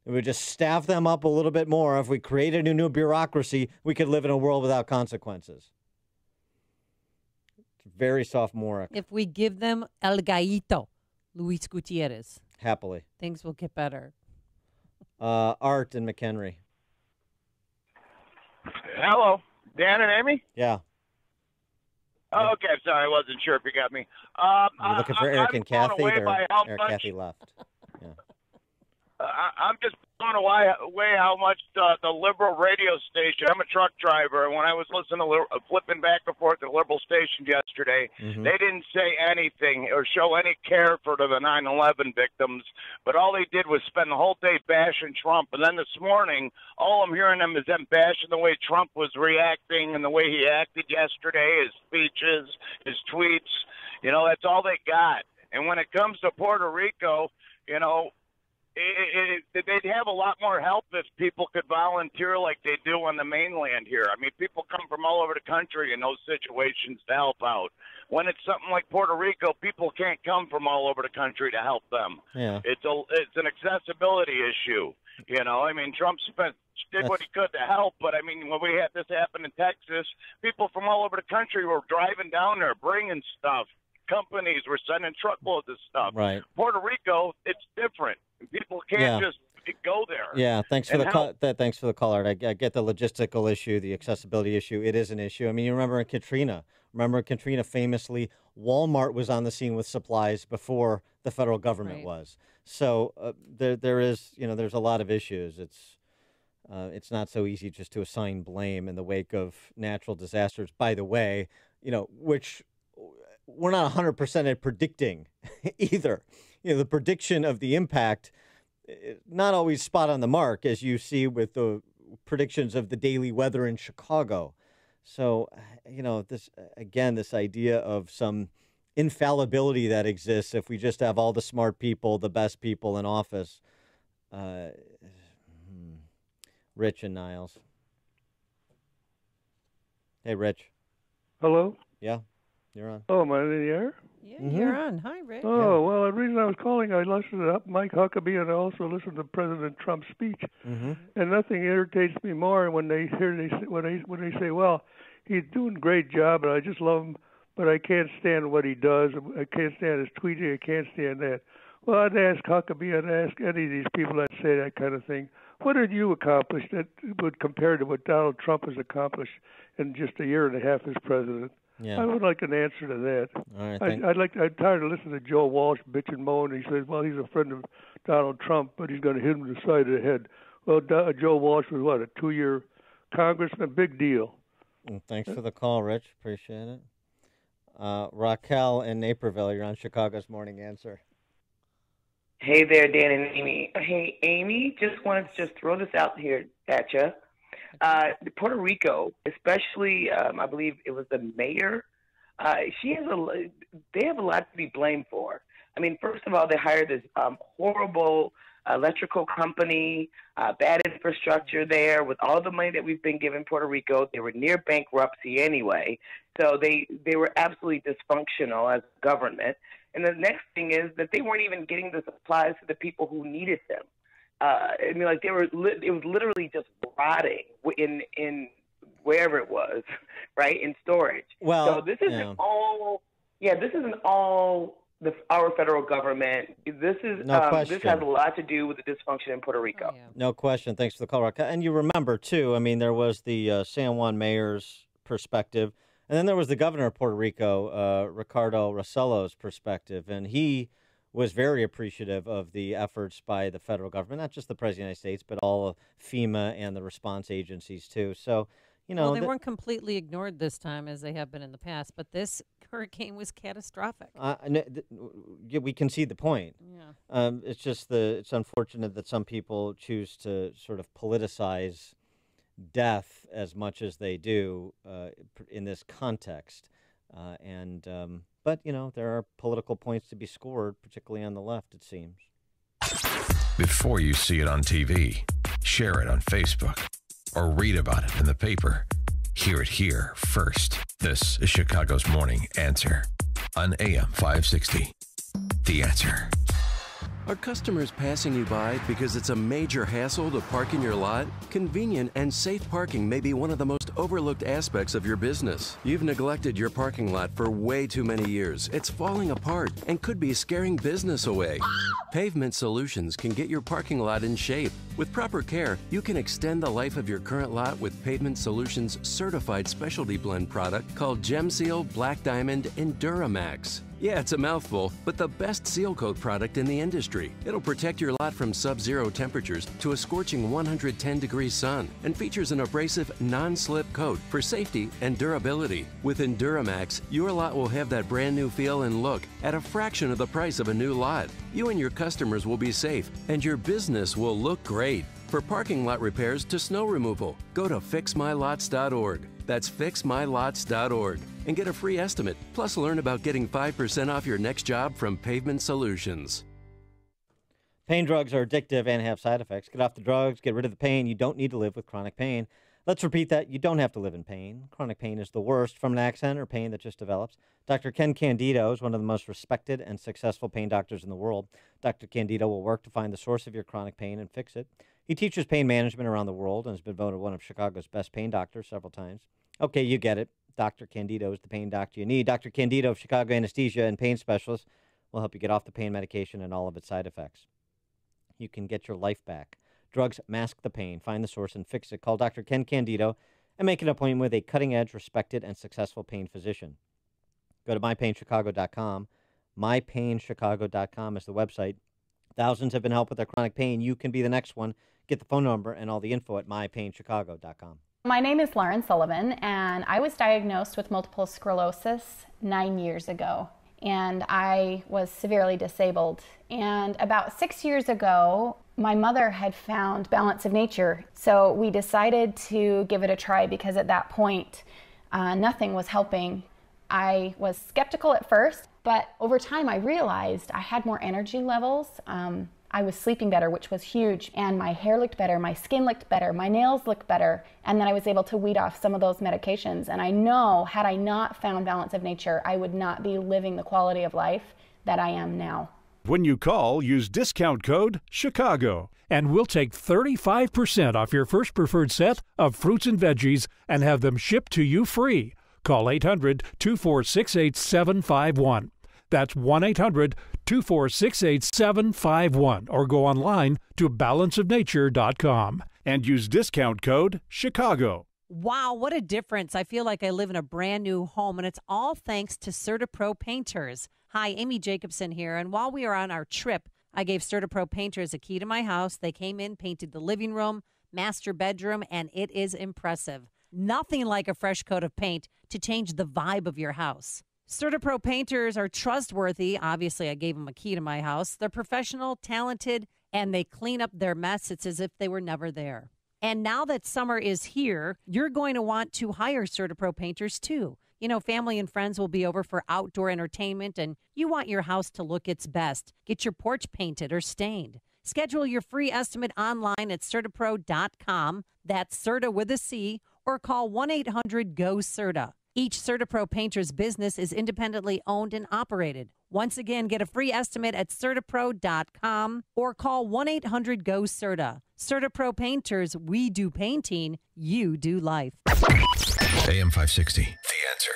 if we just staff them up a little bit more, if we created a new bureaucracy, we could live in a world without consequences. Very sophomoric. If we give them El Gallito, Luis Gutierrez. Happily. Things will get better. Art and McHenry. Hello, Dan and Amy? Yeah. Oh, okay, I'm sorry, I wasn't sure if you got me. You're looking for Eric and Kathy? Kathy left. Yeah. I'm just blown away how much the liberal radio station. I'm a truck driver, and when I was listening to flipping back and forth to the liberal station yesterday, they didn't say anything or show any care for the 9/11 victims, but all they did was spend the whole day bashing Trump. And then this morning, all I'm hearing them is them bashing the way Trump was reacting and the way he acted yesterday, his speeches, his tweets. That's all they got. And when it comes to Puerto Rico, they'd have a lot more help if people could volunteer like they do on the mainland here. I mean, people come from all over the country in those situations to help out. When it's something like Puerto Rico, people can't come from all over the country to help them. Yeah. It's an accessibility issue. I mean, Trump did what he could to help, but I mean, when we had this happen in Texas, people from all over the country were driving down there, bringing stuff. Companies were sending truckloads of stuff. Right. Puerto Rico, it's different. People can't just go there. Yeah, thanks for the call. Thanks for the call, Art. I get the logistical issue, the accessibility issue. It is an issue. I mean, you remember in Katrina. Famously, Walmart was on the scene with supplies before the federal government was. So there is, there's a lot of issues. It's not so easy just to assign blame in the wake of natural disasters. By the way, which we're not 100% at predicting either. The prediction of the impact, not always spot on the mark, as you see with the predictions of the daily weather in Chicago. So, this idea of some infallibility that exists if we just have all the smart people, the best people in office. Rich and Niles. Hey, Rich. Hello? Yeah, you're on. Oh, am I in the air? Yeah, you're on. Hi, Rick. Oh, well, the reason I was calling, I listened to Mike Huckabee and I also listened to President Trump's speech. Mm-hmm. And nothing irritates me more when they say, well, he's doing a great job and I just love him, but I can't stand what he does. I can't stand his tweeting. I can't stand that. Well, I'd ask Huckabee, I'd ask any of these people that say that kind of thing, what did you accomplish that would compare to what Donald Trump has accomplished in just a year and a half as president? Yeah. I would like an answer to that. All right, I'm tired of listening to Joe Walsh bitch and moan. He says, well, he's a friend of Donald Trump, but he's going to hit him in the side of the head. Well, Joe Walsh was, what, a 2-year congressman? Big deal. Well, thanks for the call, Rich. Appreciate it. Raquel in Naperville, you're on Chicago's Morning Answer. Hey there, Dan and Amy. Hey, Amy, just wanted to just throw this out here at you. Puerto Rico, especially, I believe it was the mayor. They have a lot to be blamed for. I mean, first of all, they hired this horrible electrical company, bad infrastructure there. With all the money that we've been giving Puerto Rico, they were near bankruptcy anyway. So they were absolutely dysfunctional as a government. And the next thing is that they weren't even getting the supplies to the people who needed them. I mean, like it was literally just rotting in wherever it was, right, in storage. Well, so this isn't all our federal government. This is this has a lot to do with the dysfunction in Puerto Rico. Oh, yeah. No question. Thanks for the call, Raquel. And you remember, too, I mean, there was the San Juan mayor's perspective, and then there was the governor of Puerto Rico, Ricardo Rossello's perspective, and he was very appreciative of the efforts by the federal government, not just the President of the United States, but all of FEMA and the response agencies, too. So, you know. Well, they weren't completely ignored this time as they have been in the past, but this hurricane was catastrophic. We can see the point. Yeah. It's just it's unfortunate that some people choose to sort of politicize death as much as they do in this context. But, you know, there are political points to be scored, particularly on the left, it seems. Before you see it on TV, share it on Facebook, or read about it in the paper. Hear it here first. This is Chicago's Morning Answer on AM 560. The Answer. Are customers passing you by because it's a major hassle to park in your lot? Convenient and safe parking may be one of the most overlooked aspects of your business. You've neglected your parking lot for way too many years. It's falling apart and could be scaring business away. Pavement Solutions can get your parking lot in shape. With proper care, you can extend the life of your current lot with Pavement Solutions' certified specialty blend product called GemSeal, Black Diamond, and Duramax. Yeah, it's a mouthful, but the best seal coat product in the industry. It'll protect your lot from sub-zero temperatures to a scorching 110-degree sun and features an abrasive, non-slip coat for safety and durability. With Enduramax, your lot will have that brand new feel and look at a fraction of the price of a new lot. You and your customers will be safe, and your business will look great. For parking lot repairs to snow removal, go to fixmylots.org. That's fixmylots.org and get a free estimate. Plus, learn about getting 5% off your next job from Pavement Solutions. Pain drugs are addictive and have side effects. Get off the drugs, get rid of the pain. You don't need to live with chronic pain. Let's repeat that. You don't have to live in pain. Chronic pain is the worst from an accident or pain that just develops. Dr. Ken Candido is one of the most respected and successful pain doctors in the world. Dr. Candido will work to find the source of your chronic pain and fix it. He teaches pain management around the world and has been voted one of Chicago's best pain doctors several times. Okay, you get it. Dr. Candido is the pain doctor you need. Dr. Candido of Chicago Anesthesia and Pain Specialist will help you get off the pain medication and all of its side effects. You can get your life back. Drugs mask the pain. Find the source and fix it. Call Dr. Ken Candido and make an appointment with a cutting-edge, respected, and successful pain physician. Go to mypainchicago.com. Mypainchicago.com is the website. Thousands have been helped with their chronic pain. You can be the next one. Get the phone number and all the info at mypainchicago.com. My name is Lauren Sullivan, and I was diagnosed with multiple sclerosis 9 years ago, and I was severely disabled. And about 6 years ago, my mother had found Balance of Nature, so we decided to give it a try because at that point, nothing was helping. I was skeptical at first, but over time I realized I had more energy levels. I was sleeping better, which was huge, and my hair looked better, my skin looked better, my nails looked better, and then I was able to weed off some of those medications. And I know, had I not found Balance of Nature, I would not be living the quality of life that I am now. When you call, use discount code CHICAGO, and we'll take 35% off your first preferred set of fruits and veggies and have them shipped to you free. Call 800-246-8751. That's 1-800-246-8751, or go online to balanceofnature.com and use discount code CHICAGO. Wow, what a difference. I feel like I live in a brand new home, and it's all thanks to CertaPro Painters. Hi, Amy Jacobson here, and while we were on our trip, I gave CertaPro Painters a key to my house. They came in, painted the living room, master bedroom, and it is impressive. Nothing like a fresh coat of paint to change the vibe of your house. CertaPro Painters are trustworthy. Obviously, I gave them a key to my house. They're professional, talented, and they clean up their mess. It's as if they were never there. And now that summer is here, you're going to want to hire CertaPro Painters too. You know, family and friends will be over for outdoor entertainment, and you want your house to look its best. Get your porch painted or stained. Schedule your free estimate online at CertaPro.com. That's Certa with a C, or call 1-800-GO-CERTA. Each CertaPro Painter's business is independently owned and operated. Once again, get a free estimate at CertaPro.com or call 1-800-GO-CERTA. CertaPro Painters, we do painting, you do life. AM 560, The Answer.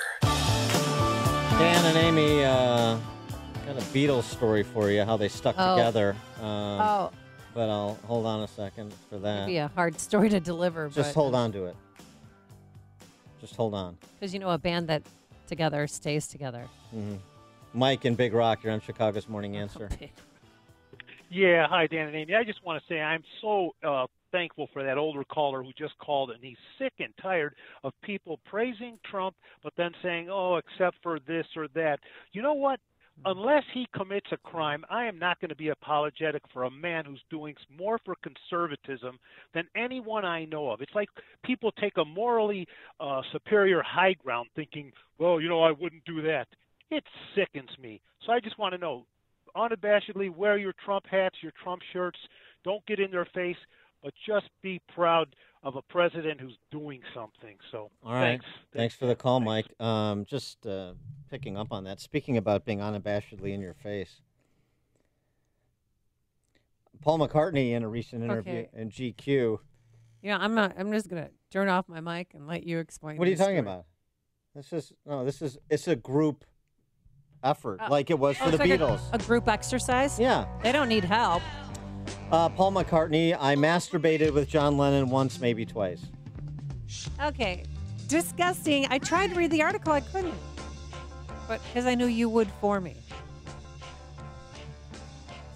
Dan and Amy got a Beatles story for you, how they stuck together. But I'll hold on a second for that. It'd be a hard story to deliver. Just hold on to it. Just hold on. Because you know a band that together stays together. Mm-hmm. Mike in Big Rock, you're on Chicago's Morning Answer. Yeah, hi, Dan and Amy. I just want to say I'm so thankful for that older caller who just called, and he's sick and tired of people praising Trump, but then saying, oh, except for this or that. You know what? Unless he commits a crime, I am not going to be apologetic for a man who's doing more for conservatism than anyone I know of. It's like people take a morally superior high ground thinking, well, you know, I wouldn't do that. It sickens me. So I just want to know, unabashedly, wear your Trump hats, your Trump shirts. Don't get in their face, but just be proud of a president who's doing something. So all right. Thanks for the call, Mike. Just picking up on that, speaking about being unabashedly in your face. Paul McCartney, in a recent interview in GQ. Yeah, I'm just gonna turn off my mic and let you explain. What are you talking about? It's a group effort, like it was for the Beatles. A group exercise? Yeah. They don't need help. Paul McCartney, I masturbated with John Lennon once, maybe twice. Okay. Disgusting. I tried to read the article. I couldn't. But because I knew you would for me.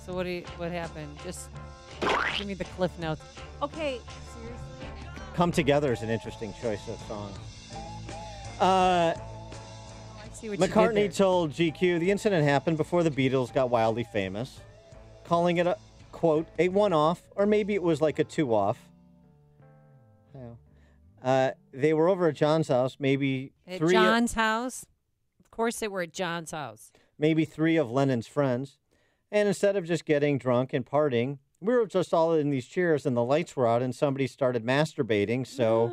So what happened? Just give me the cliff notes. Okay. Seriously? Come Together is an interesting choice of song. McCartney told GQ the incident happened before the Beatles got wildly famous, calling it a, quote, a one-off, or maybe it was like a two-off. They were over at John's house, maybe John's house? Of course they were at John's house. Maybe three of Lennon's friends. And instead of just getting drunk and partying, we were just all in these chairs and the lights were out and somebody started masturbating. So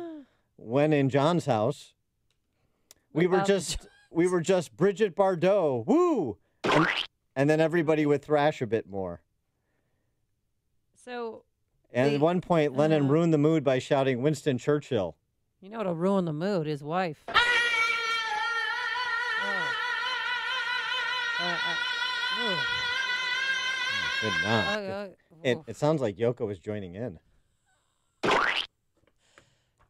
when in John's house, we were just Bridget Bardot, woo! And then everybody would thrash a bit more. So, and at one point, Lennon ruined the mood by shouting Winston Churchill. You know what'll ruin the mood? His wife. Good knock. It sounds like Yoko was joining in.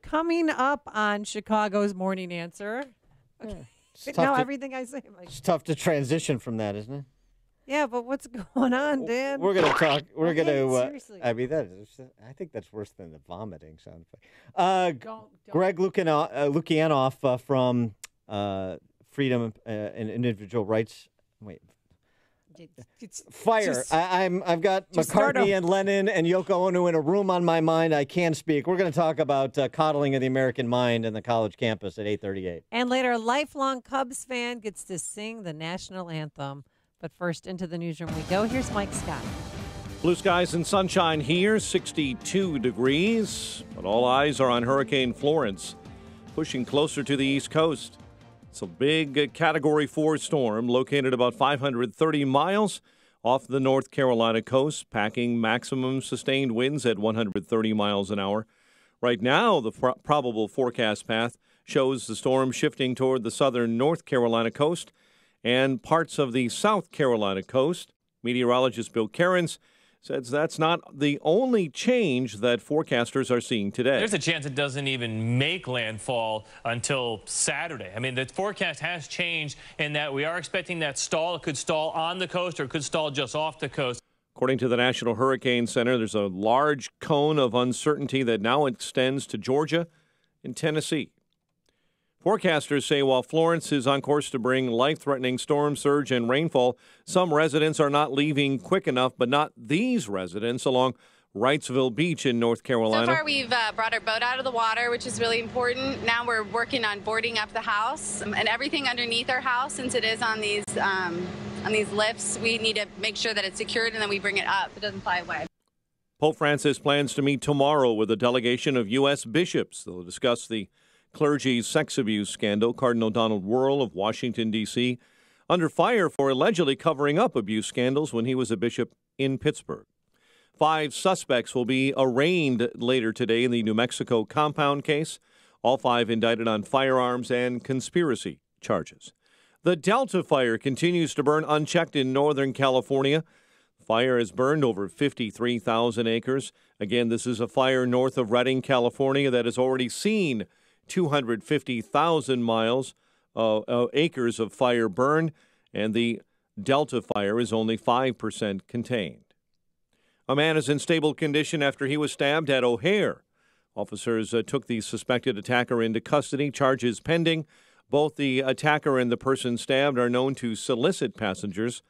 Coming up on Chicago's Morning Answer. Okay. Now everything I say, it's tough to transition from that, isn't it? Yeah, but what's going on, Dan? We're going to talk. We're going to. Seriously. I mean, I think that's worse than the vomiting sound effect. Greg Lukianoff from Freedom and Individual Rights. Wait. Fire. I've got McCartney and Lennon and Yoko Ono in a room on my mind. I can't speak. We're going to talk about coddling of the American mind in the college campus at 8:38. And later, a lifelong Cubs fan gets to sing the national anthem. But first, into the newsroom we go. Here's Mike Scott. Blue skies and sunshine here, 62 degrees, but all eyes are on Hurricane Florence, pushing closer to the East Coast. It's a big Category 4 storm located about 530 miles off the North Carolina coast, packing maximum sustained winds at 130 miles an hour. Right now, the probable forecast path shows the storm shifting toward the southern North Carolina coast and parts of the South Carolina coast. Meteorologist Bill Cairns says that's not the only change that forecasters are seeing today. There's a chance it doesn't even make landfall until Saturday. I mean, the forecast has changed in that we are expecting that stall. It could stall on the coast or it could stall just off the coast. According to the National Hurricane Center, there's a large cone of uncertainty that now extends to Georgia and Tennessee. Forecasters say while Florence is on course to bring life-threatening storm surge and rainfall, some residents are not leaving quick enough, but not these residents along Wrightsville Beach in North Carolina. So far, we've brought our boat out of the water, which is really important. Now we're working on boarding up the house and everything underneath our house, since it is on these lifts. We need to make sure that it's secured, and then we bring it up. It doesn't fly away. Pope Francis plans to meet tomorrow with a delegation of U.S. bishops. They'll discuss the clergy's sex abuse scandal. Cardinal Donald Wuerl of Washington, D.C., under fire for allegedly covering up abuse scandals when he was a bishop in Pittsburgh. 5 suspects will be arraigned later today in the New Mexico compound case. All 5 indicted on firearms and conspiracy charges. The Delta fire continues to burn unchecked in Northern California. The fire has burned over 53,000 acres. Again, this is a fire north of Redding, California, that has already seen 250,000 acres of fire burn, and the Delta fire is only 5% contained. A man is in stable condition after he was stabbed at O'Hare. Officers took the suspected attacker into custody, charges pending. Both the attacker and the person stabbed are known to solicit passengers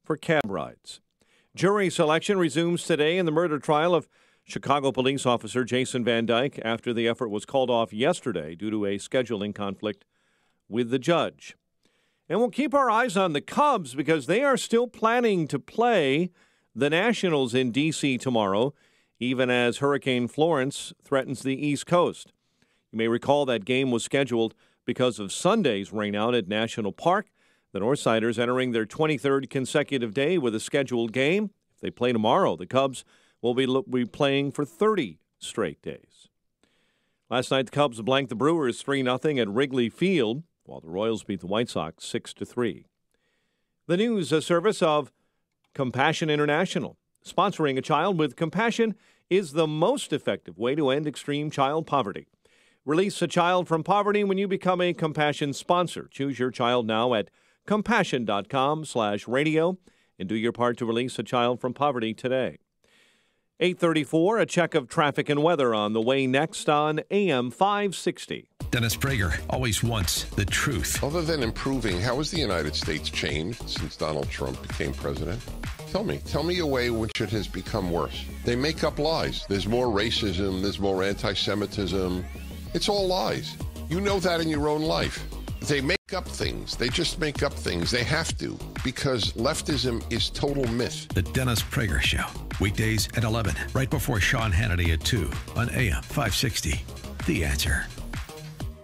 for cab rides. Jury selection resumes today in the murder trial of Chicago police officer Jason Van Dyke after the effort was called off yesterday due to a scheduling conflict with the judge. And we'll keep our eyes on the Cubs because they are still planning to play the Nationals in D.C. tomorrow, even as Hurricane Florence threatens the East Coast. You may recall that game was scheduled because of Sunday's rainout at National Park. The Northsiders entering their 23rd consecutive day with a scheduled game. If they play tomorrow, the Cubs will be playing for 30 straight days. Last night, the Cubs blanked the Brewers 3-0 at Wrigley Field, while the Royals beat the White Sox 6-3. The news service of Compassion International. Sponsoring a child with compassion is the most effective way to end extreme child poverty. Release a child from poverty when you become a Compassion sponsor. Choose your child now at compassion.com/radio and do your part to release a child from poverty today. 8:34, a check of traffic and weather on the way next on AM 560. Dennis Prager always wants the truth. Other than improving, how has the United States changed since Donald Trump became president? Tell me a way in which it has become worse. They make up lies. There's more racism, there's more anti-Semitism. It's all lies. You know that in your own life. They make up things. They just make up things. They have to, because leftism is total myth. The Dennis Prager Show, weekdays at 11, right before Sean Hannity at 2 on AM 560. The Answer.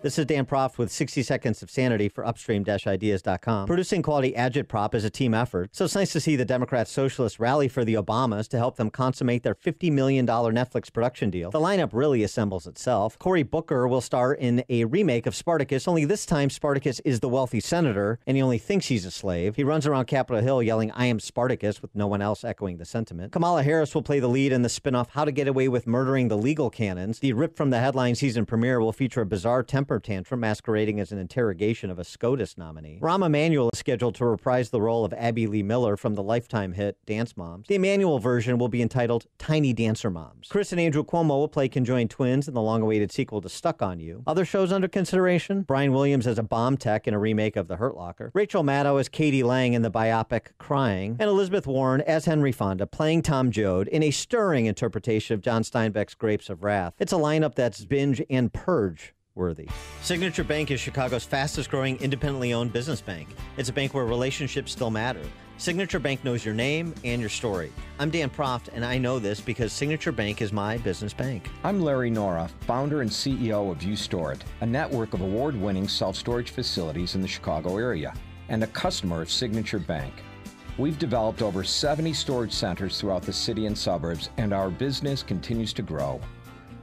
This is Dan Proft with 60 Seconds of Sanity for Upstream-Ideas.com. Producing quality agitprop is a team effort, so it's nice to see the Democrat Socialists rally for the Obamas to help them consummate their $50 million Netflix production deal. The lineup really assembles itself. Cory Booker will star in a remake of Spartacus, only this time Spartacus is the wealthy senator, and he only thinks he's a slave. He runs around Capitol Hill yelling, "I am Spartacus," with no one else echoing the sentiment. Kamala Harris will play the lead in the spinoff How to Get Away with Murdering the Legal Canons. The ripped from the headline season premiere will feature a bizarre temper tantrum masquerading as an interrogation of a SCOTUS nominee. Rahm Emanuel is scheduled to reprise the role of Abby Lee Miller from the Lifetime hit Dance Moms. The Emanuel version will be entitled Tiny Dancer Moms. Chris and Andrew Cuomo will play conjoined twins in the long-awaited sequel to Stuck on You. Other shows under consideration: Brian Williams as a bomb tech in a remake of The Hurt Locker, Rachel Maddow as Katie Lang in the biopic Crying, and Elizabeth Warren as Henry Fonda playing Tom Joad in a stirring interpretation of John Steinbeck's Grapes of Wrath. It's a lineup that's binge and purge worthy. Signature Bank is Chicago's fastest growing independently owned business bank. It's a bank where relationships still matter. Signature Bank knows your name and your story. I'm Dan Proft, and I know this because Signature Bank is my business bank. I'm Larry Nora, founder and CEO of U-Store It, a network of award-winning self-storage facilities in the Chicago area, and a customer of Signature Bank. We've developed over 70 storage centers throughout the city and suburbs, and our business continues to grow.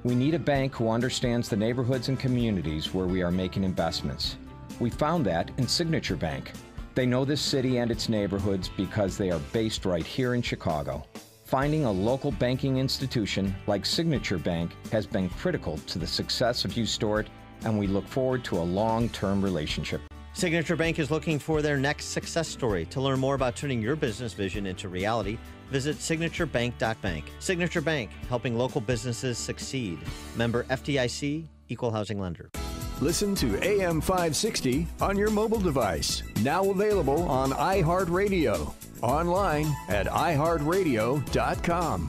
We need a bank who understands the neighborhoods and communities where we are making investments. We found that in Signature Bank. They know this city and its neighborhoods because they are based right here in Chicago. Finding a local banking institution like Signature Bank has been critical to the success of U-Store It, and we look forward to a long-term relationship. Signature Bank is looking for their next success story. To learn more about turning your business vision into reality, visit signaturebank.bank. Signature Bank, helping local businesses succeed. Member FDIC, Equal Housing Lender. Listen to AM 560 on your mobile device. Now available on iHeartRadio. Online at iHeartRadio.com.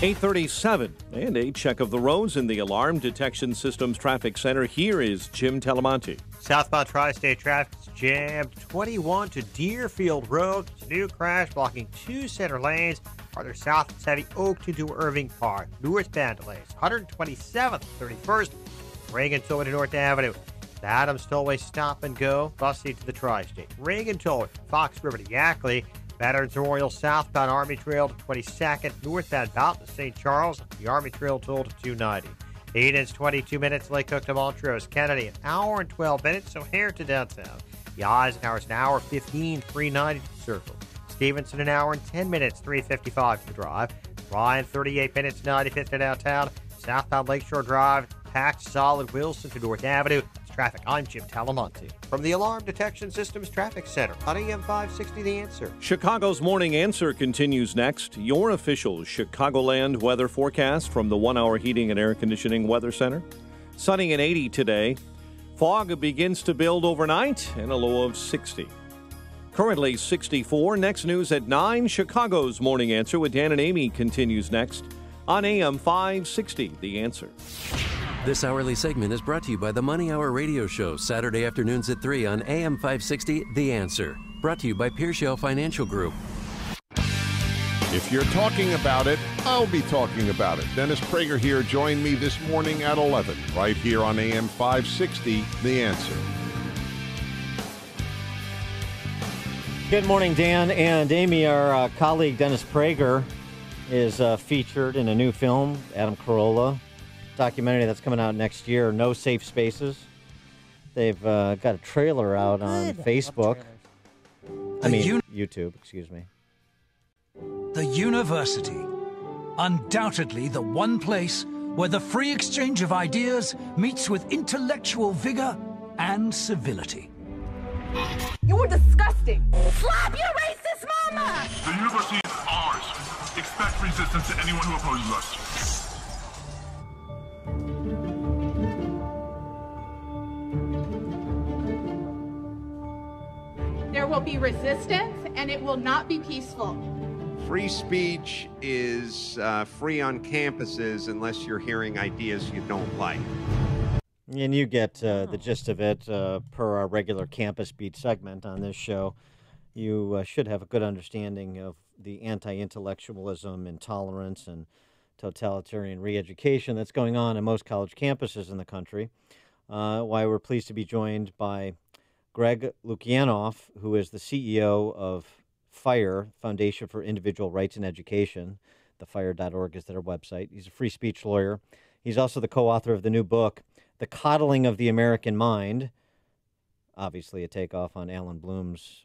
8:37 and a check of the roads in the Alarm Detection Systems Traffic Center. Here is Jim Talamonte. Southbound Tri-State traffic is jammed 21 to Deerfield Road. There's a new crash blocking 2 center lanes. Farther south, it's heavy Oakton to Irving Park. Northbound delays 127th, 31st, Reagan Tollway to North Avenue. The Adams Tollway stop and go. Bus lead to the Tri-State. Reagan Tollway, Fox River to Yackley. Veterans Memorial southbound Army Trail to 22nd. Northbound Boughton to St. Charles. The Army Trail toll to 290. Eden's 22 minutes. Lake Cook to Montrose. Kennedy, an hour and 12 minutes. O'Hare to downtown. The Eisenhower's an hour 15, 390 to the Circle. Stevenson, an hour and 10 minutes, 355 to the Drive. Ryan, 38 minutes, 95th to downtown. Southbound Lakeshore Drive, packed solid. Wilson to North Avenue. It's traffic. I'm Jim Talamonte from the Alarm Detection Systems Traffic Center on AM 560 The Answer. Chicago's Morning Answer continues next. Your official Chicagoland weather forecast from the 1 Hour Heating and Air Conditioning Weather Center. Sunny and 80 today. Fog begins to build overnight and a low of 60. Currently 64. Next news at 9. Chicago's Morning Answer with Dan and Amy continues next on AM 560 The Answer. This hourly segment is brought to you by the Money Hour radio show, Saturday afternoons at 3 on AM 560 The Answer. Brought to you by Pearshell Financial Group. If you're talking about it, I'll be talking about it. Dennis Prager here. Join me this morning at 11, right here on AM 560 The Answer. Good morning, Dan and Amy. Our colleague Dennis Prager is featured in a new film, Adam Carolla documentary that's coming out next year, No Safe Spaces. They've got a trailer out on Facebook. YouTube, excuse me. The university. Undoubtedly the one place where the free exchange of ideas meets with intellectual vigor and civility. You were disgusting. Slap your racist mama! The university is ours. Expect resistance to anyone who opposes us. There will be resistance, and it will not be peaceful. Free speech is free on campuses unless you're hearing ideas you don't like. And you get the gist of it per our regular Campus Beat segment on this show. You should have a good understanding of the anti-intellectualism, intolerance, and totalitarian re-education that's going on in most college campuses in the country. Why we're pleased to be joined by Greg Lukianoff, who is the CEO of FIRE, Foundation for Individual Rights in Education. TheFire.org is their website. He's a free speech lawyer. He's also the co-author of the new book, The Coddling of the American Mind, obviously a takeoff on Alan Bloom's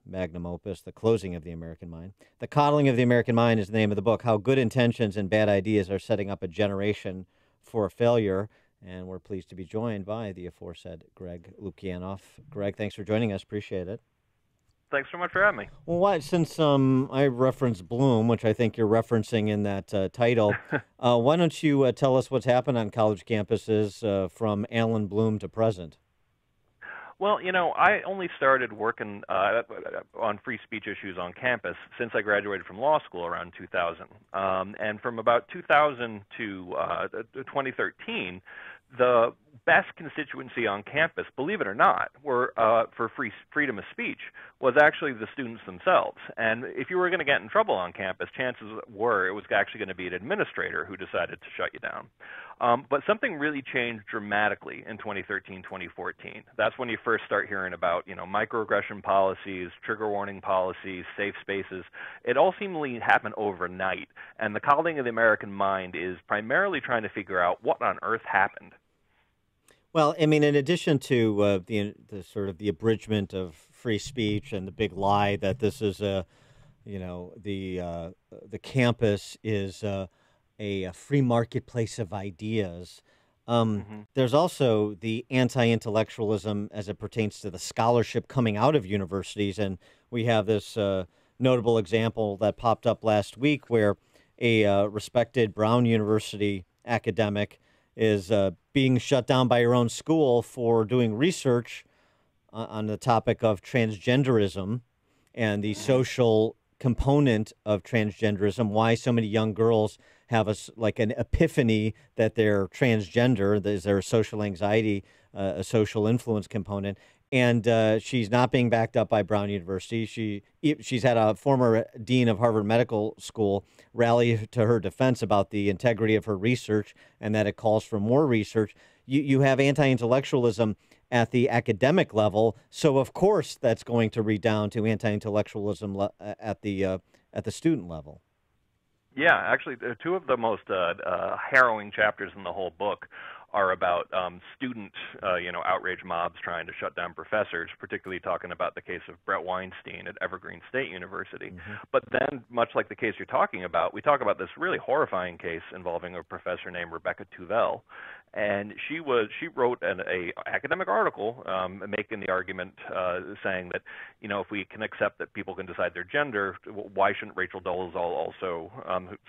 magnum opus, The Closing of the American Mind. The Coddling of the American Mind is the name of the book, How Good Intentions and Bad Ideas Are Setting Up a Generation for Failure. And we're pleased to be joined by the aforesaid Greg Lukianoff. Greg, thanks for joining us. Appreciate it. Thanks so much for having me. Well, since I referenced Bloom, which I think you're referencing in that title, why don't you tell us what's happened on college campuses from Alan Bloom to present? Well, I only started working on free speech issues on campus since I graduated from law school around 2000. And from about 2000 to 2013, the best constituency on campus, believe it or not, were for freedom of speech was actually the students themselves. And if you were going to get in trouble on campus, chances were it was actually going to be an administrator who decided to shut you down. But something really changed dramatically in 2013, 2014. That's when you first start hearing about, microaggression policies, trigger warning policies, safe spaces. It all seemingly happened overnight. And the coddling of the American mind is primarily trying to figure out what on earth happened. Well, I mean, in addition to the sort of the abridgment of free speech and the big lie that this is the campus is a free marketplace of ideas. There's also the anti-intellectualism as it pertains to the scholarship coming out of universities. And we have this notable example that popped up last week where a respected Brown University academic is being shut down by her own school for doing research on the topic of transgenderism and the social component of transgenderism, why so many young girls have an epiphany that they're transgender. Is there a social anxiety, a social influence component? And she's not being backed up by Brown University. She's had a former dean of Harvard Medical School rally to her defense about the integrity of her research and that it calls for more research. You have anti-intellectualism at the academic level, so of course that's going to redound to anti-intellectualism at the student level. Yeah, actually, two of the most harrowing chapters in the whole book are about student, outrage mobs trying to shut down professors, particularly talking about the case of Brett Weinstein at Evergreen State University. But then, much like the case you're talking about, we talk about this really horrifying case involving a professor named Rebecca Tuvell. And she wrote an academic article making the argument saying that, if we can accept that people can decide their gender, why shouldn't Rachel Dolezal also,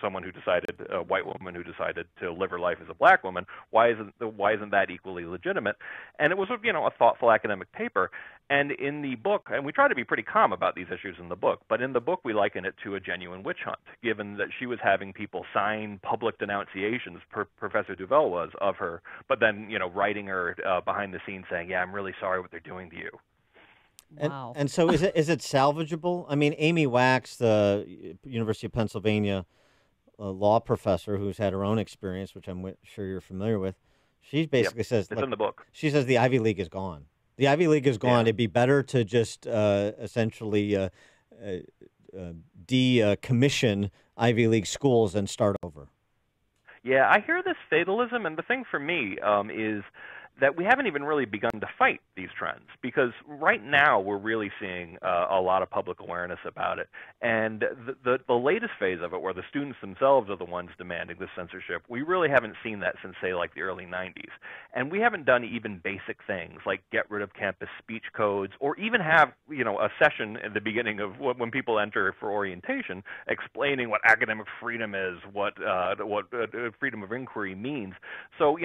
someone who decided, a white woman who decided to live her life as a black woman, why isn't that equally legitimate? And it was a thoughtful academic paper. And in the book, and we try to be pretty calm about these issues in the book, but in the book we liken it to a genuine witch hunt, given that she was having people sign public denunciations, Professor Tuvell was, of her, but then, writing her behind the scenes saying, yeah, I'm really sorry what they're doing to you. Wow. And so is it salvageable? I mean, Amy Wax, the University of Pennsylvania law professor who's had her own experience, which I'm sure you're familiar with, she basically says, it's in the book. She says the Ivy League is gone. The Ivy League is gone. It'd be better to just essentially decommission Ivy League schools and start over. Yeah, I hear this fatalism, and the thing for me is that we haven't even really begun to fight these trends, because right now we're really seeing a lot of public awareness about it. And the latest phase of it, where the students themselves are the ones demanding this censorship, we really haven't seen that since, say, like the early 90s. And we haven't done even basic things like get rid of campus speech codes, or even have, a session at the beginning of when people enter for orientation explaining what academic freedom is, what freedom of inquiry means. So,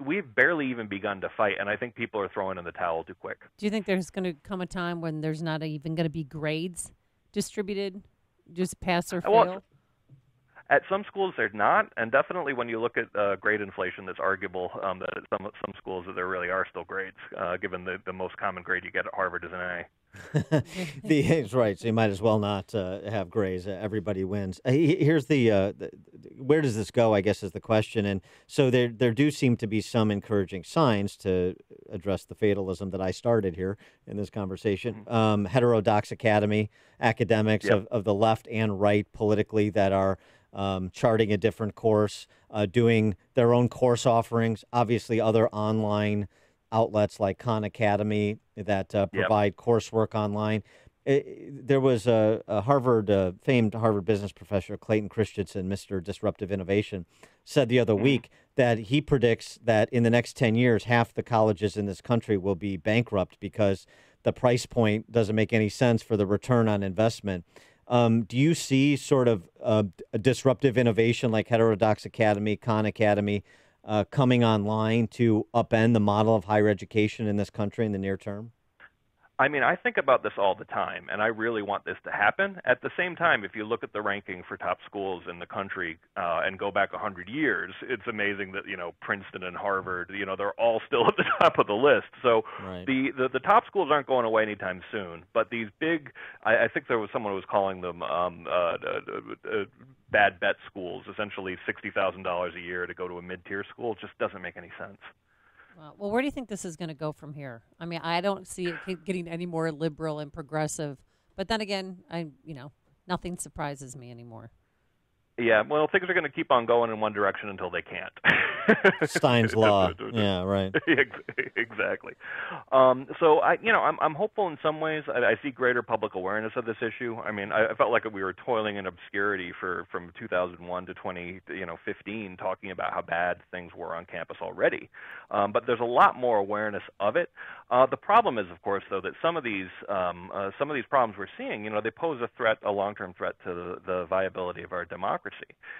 we've barely even begun to fight, and I think people are throwing in the towel too quick. Do you think there's going to come a time when there's not even going to be grades distributed, just pass or fail? Well, at some schools there's not, and definitely when you look at grade inflation, it's arguable that at some schools that there really are still grades, given the most common grade you get at Harvard is an A. That's right. So you might as well not have grades. Everybody wins. Here's the where does this go, I guess, is the question. And so there do seem to be some encouraging signs to address the fatalism that I started here in this conversation. Heterodox Academy, academics of the left and right politically that are charting a different course, doing their own course offerings, obviously other online outlets like Khan Academy that provide coursework online. There was a famed Harvard business professor, Clayton Christensen, Mr. Disruptive Innovation, said the other week that he predicts that in the next 10 years, half the colleges in this country will be bankrupt because the price point doesn't make any sense for the return on investment. Do you see sort of a disruptive innovation like Heterodox Academy, Khan Academy, coming online to upend the model of higher education in this country in the near term? I mean, I think about this all the time, and I really want this to happen. At the same time, if you look at the ranking for top schools in the country and go back 100 years, it's amazing that, Princeton and Harvard, they're all still at the top of the list. So Right. the top schools aren't going away anytime soon. But these big, I think there was someone who was calling them bad bet schools, essentially $60,000 a year to go to a mid-tier school, just doesn't make any sense. Well, where do you think this is going to go from here? I mean, I don't see it getting any more liberal and progressive. But then again, nothing surprises me anymore. Yeah, well, things are going to keep on going in one direction until they can't. Stein's law. Yeah, right. Exactly. So I'm hopeful in some ways. I see greater public awareness of this issue. I mean, I felt like we were toiling in obscurity from 2001 to 2015, talking about how bad things were on campus already. But there's a lot more awareness of it. The problem is, of course, though, that some of these problems we're seeing, they pose a long-term threat to the viability of our democracy.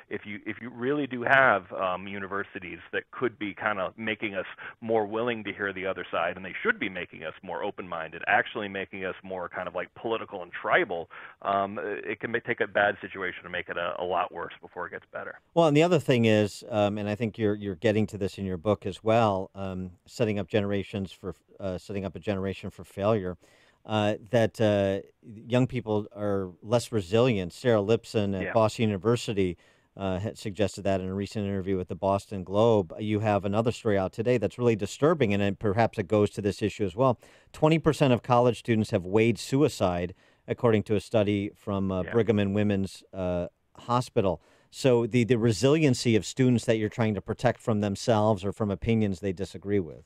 If you really do have universities that could be kind of making us more willing to hear the other side, and they should be making us more open-minded, actually making us more kind of like political and tribal, it can take a bad situation and make it a lot worse before it gets better. Well, and the other thing is, and I think you're getting to this in your book as well, setting up a generation for failure. That young people are less resilient. Sarah Lipson at Boston University had suggested that in a recent interview with the Boston Globe. You have another story out today that's really disturbing, and perhaps it goes to this issue as well. 20% of college students have weighed suicide, according to a study from Brigham and Women's Hospital. So the resiliency of students that you're trying to protect from themselves or from opinions they disagree with.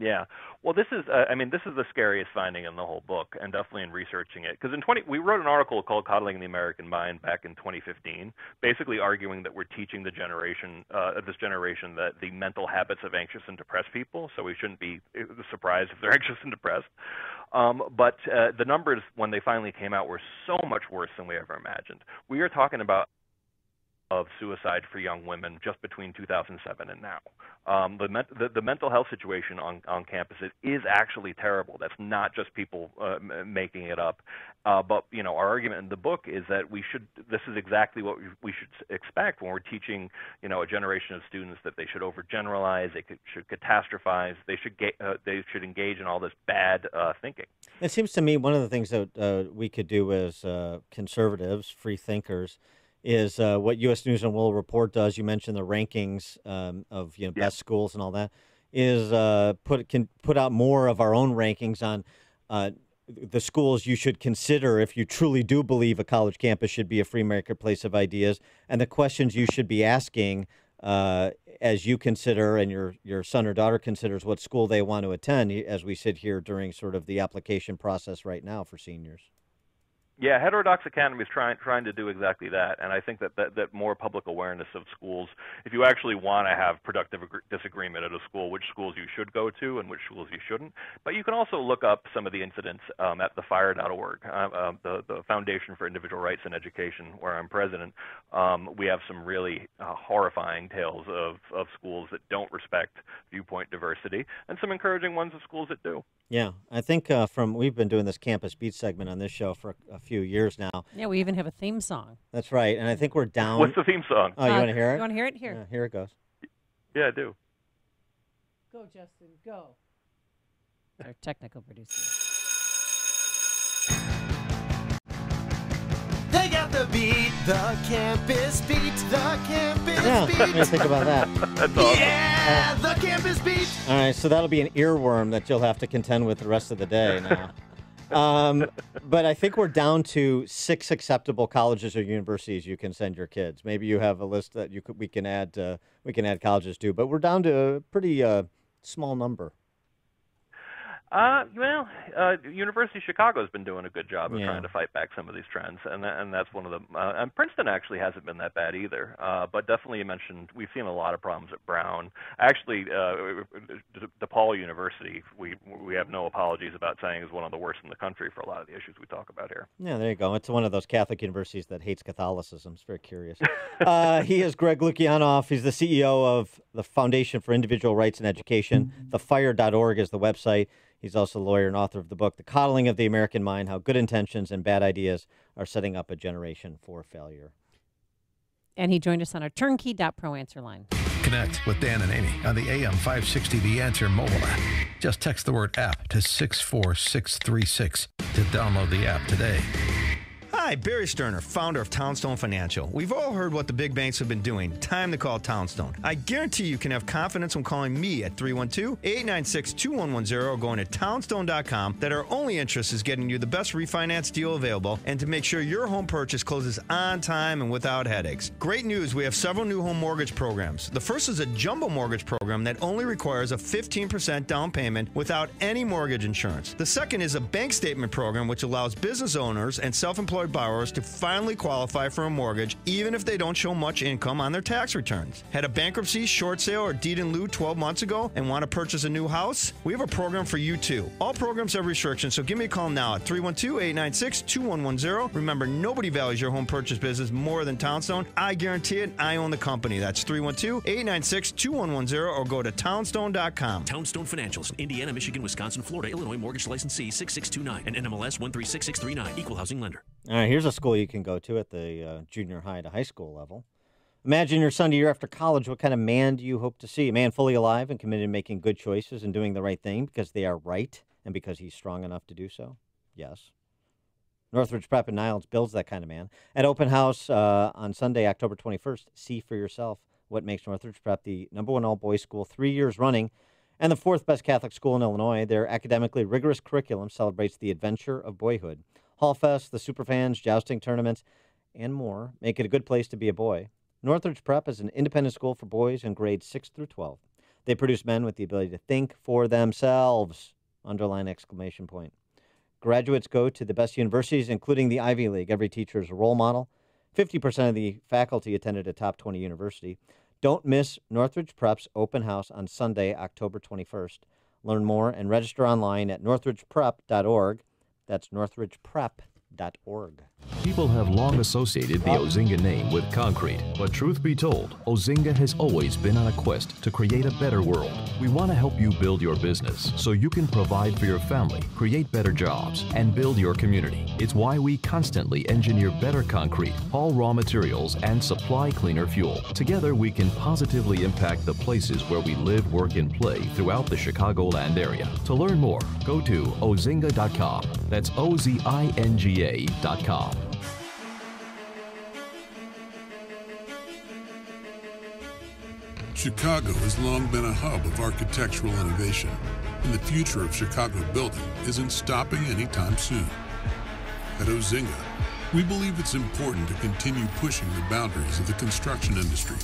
Yeah. Well, this is the scariest finding in the whole book, and definitely in researching it. Because we wrote an article called "Coddling the American Mind" back in 2015, basically arguing that we're teaching this generation that the mental habits of anxious and depressed people. So we shouldn't be surprised if they're anxious and depressed. But the numbers, when they finally came out, were so much worse than we ever imagined. We are talking about of suicide for young women just between 2007 and now. The mental health situation on campus is actually terrible. That's not just people making it up. But our argument in the book is that this is exactly what we should expect when we're teaching a generation of students that they should overgeneralize, they should catastrophize, they should engage in all this bad thinking. It seems to me one of the things that we could do as conservatives, free thinkers, is what U.S. News and World Report does. You mentioned the rankings of best schools and all that. Is put out more of our own rankings on the schools you should consider if you truly do believe a college campus should be a free marketplace of ideas, and the questions you should be asking as you consider and your son or daughter considers what school they want to attend. As we sit here during sort of the application process right now for seniors. Yeah, Heterodox Academy is trying to do exactly that, and I think that more public awareness of schools, if you actually want to have productive disagreement at a school, which schools you should go to and which schools you shouldn't. But you can also look up some of the incidents at thefire.org, the Foundation for Individual Rights in Education, where I'm president. We have some really horrifying tales of schools that don't respect viewpoint diversity, and some encouraging ones of schools that do. Yeah, I think we've been doing this Campus Beat segment on this show for a few years now. Yeah, we even have a theme song. That's right, and I think we're down. What's the theme song? Oh, you want to hear it? You want to hear it? Here. Yeah, here it goes. Yeah, I do. Go, Justin, go. Our technical producer. They got the beat, the campus beat, the campus beat. What do you think about that? That's awesome. Yeah, the campus beat. All right, so that'll be an earworm that you'll have to contend with the rest of the day now. But I think we're down to 6 acceptable colleges or universities you can send your kids. Maybe you have a list that we can add colleges to, but we're down to a pretty small number. University of Chicago has been doing a good job of trying to fight back some of these trends, and that's one of them. And Princeton actually hasn't been that bad either. But definitely, you mentioned we've seen a lot of problems at Brown. Actually, DePaul University, we have no apologies about saying is one of the worst in the country for a lot of the issues we talk about here. Yeah, there you go. It's one of those Catholic universities that hates Catholicism. It's very curious. He is Greg Lukianoff. He's the CEO of the Foundation for Individual Rights and Education. Thefire.org is the website. He's also a lawyer and author of the book, The Coddling of the American Mind, How Good Intentions and Bad Ideas Are Setting Up a Generation for Failure. And he joined us on our turnkey.pro answer line. Connect with Dan and Amy on the AM 560 The Answer mobile app. Just text the word app to 64636 to download the app today. Hi, Barry Sterner, founder of Townstone Financial. We've all heard what the big banks have been doing. Time to call Townstone. I guarantee you can have confidence when calling me at 312-896-2110 or going to townstone.com that our only interest is getting you the best refinance deal available and to make sure your home purchase closes on time and without headaches. Great news, we have several new home mortgage programs. The first is a jumbo mortgage program that only requires a 15% down payment without any mortgage insurance. The second is a bank statement program which allows business owners and self-employed borrowers to finally qualify for a mortgage even if they don't show much income on their tax returns. Had a bankruptcy, short sale, or deed in lieu 12 months ago and want to purchase a new house? We have a program for you too. All programs have restrictions, so give me a call now at 312-896-2110. Remember, nobody values your home purchase business more than Townstone. I guarantee it. I own the company. That's 312-896-2110 or go to townstone.com. Townstone Financials, Indiana, Michigan, Wisconsin, Florida, Illinois, mortgage licensee 66229 and NMLS 136639, equal housing lender. All right, here's a school you can go to at the junior high to high school level. Imagine your son a year after college. What kind of man do you hope to see? A man fully alive and committed to making good choices and doing the right thing because they are right and because he's strong enough to do so? Yes. Northridge Prep in Niles builds that kind of man. At Open House on Sunday, October 21st, see for yourself what makes Northridge Prep the #1 all-boys school 3 years running and the 4th best Catholic school in Illinois. Their academically rigorous curriculum celebrates the adventure of boyhood. Hallfest, the Superfans, jousting tournaments, and more make it a good place to be a boy. Northridge Prep is an independent school for boys in grades 6 through 12. They produce men with the ability to think for themselves, underline exclamation point. Graduates go to the best universities, including the Ivy League. Every teacher is a role model. 50% of the faculty attended a top 20 university. Don't miss Northridge Prep's open house on Sunday, October 21st. Learn more and register online at northridgeprep.org. That's northridgeprep.org. People have long associated the Ozinga name with concrete, but truth be told, Ozinga has always been on a quest to create a better world. We want to help you build your business so you can provide for your family, create better jobs, and build your community. It's why we constantly engineer better concrete, haul raw materials, and supply cleaner fuel. Together, we can positively impact the places where we live, work, and play throughout the Chicagoland area. To learn more, go to ozinga.com. That's OZINGA.com. Chicago has long been a hub of architectural innovation, and the future of Chicago building isn't stopping anytime soon. At Ozinga, we believe it's important to continue pushing the boundaries of the construction industry,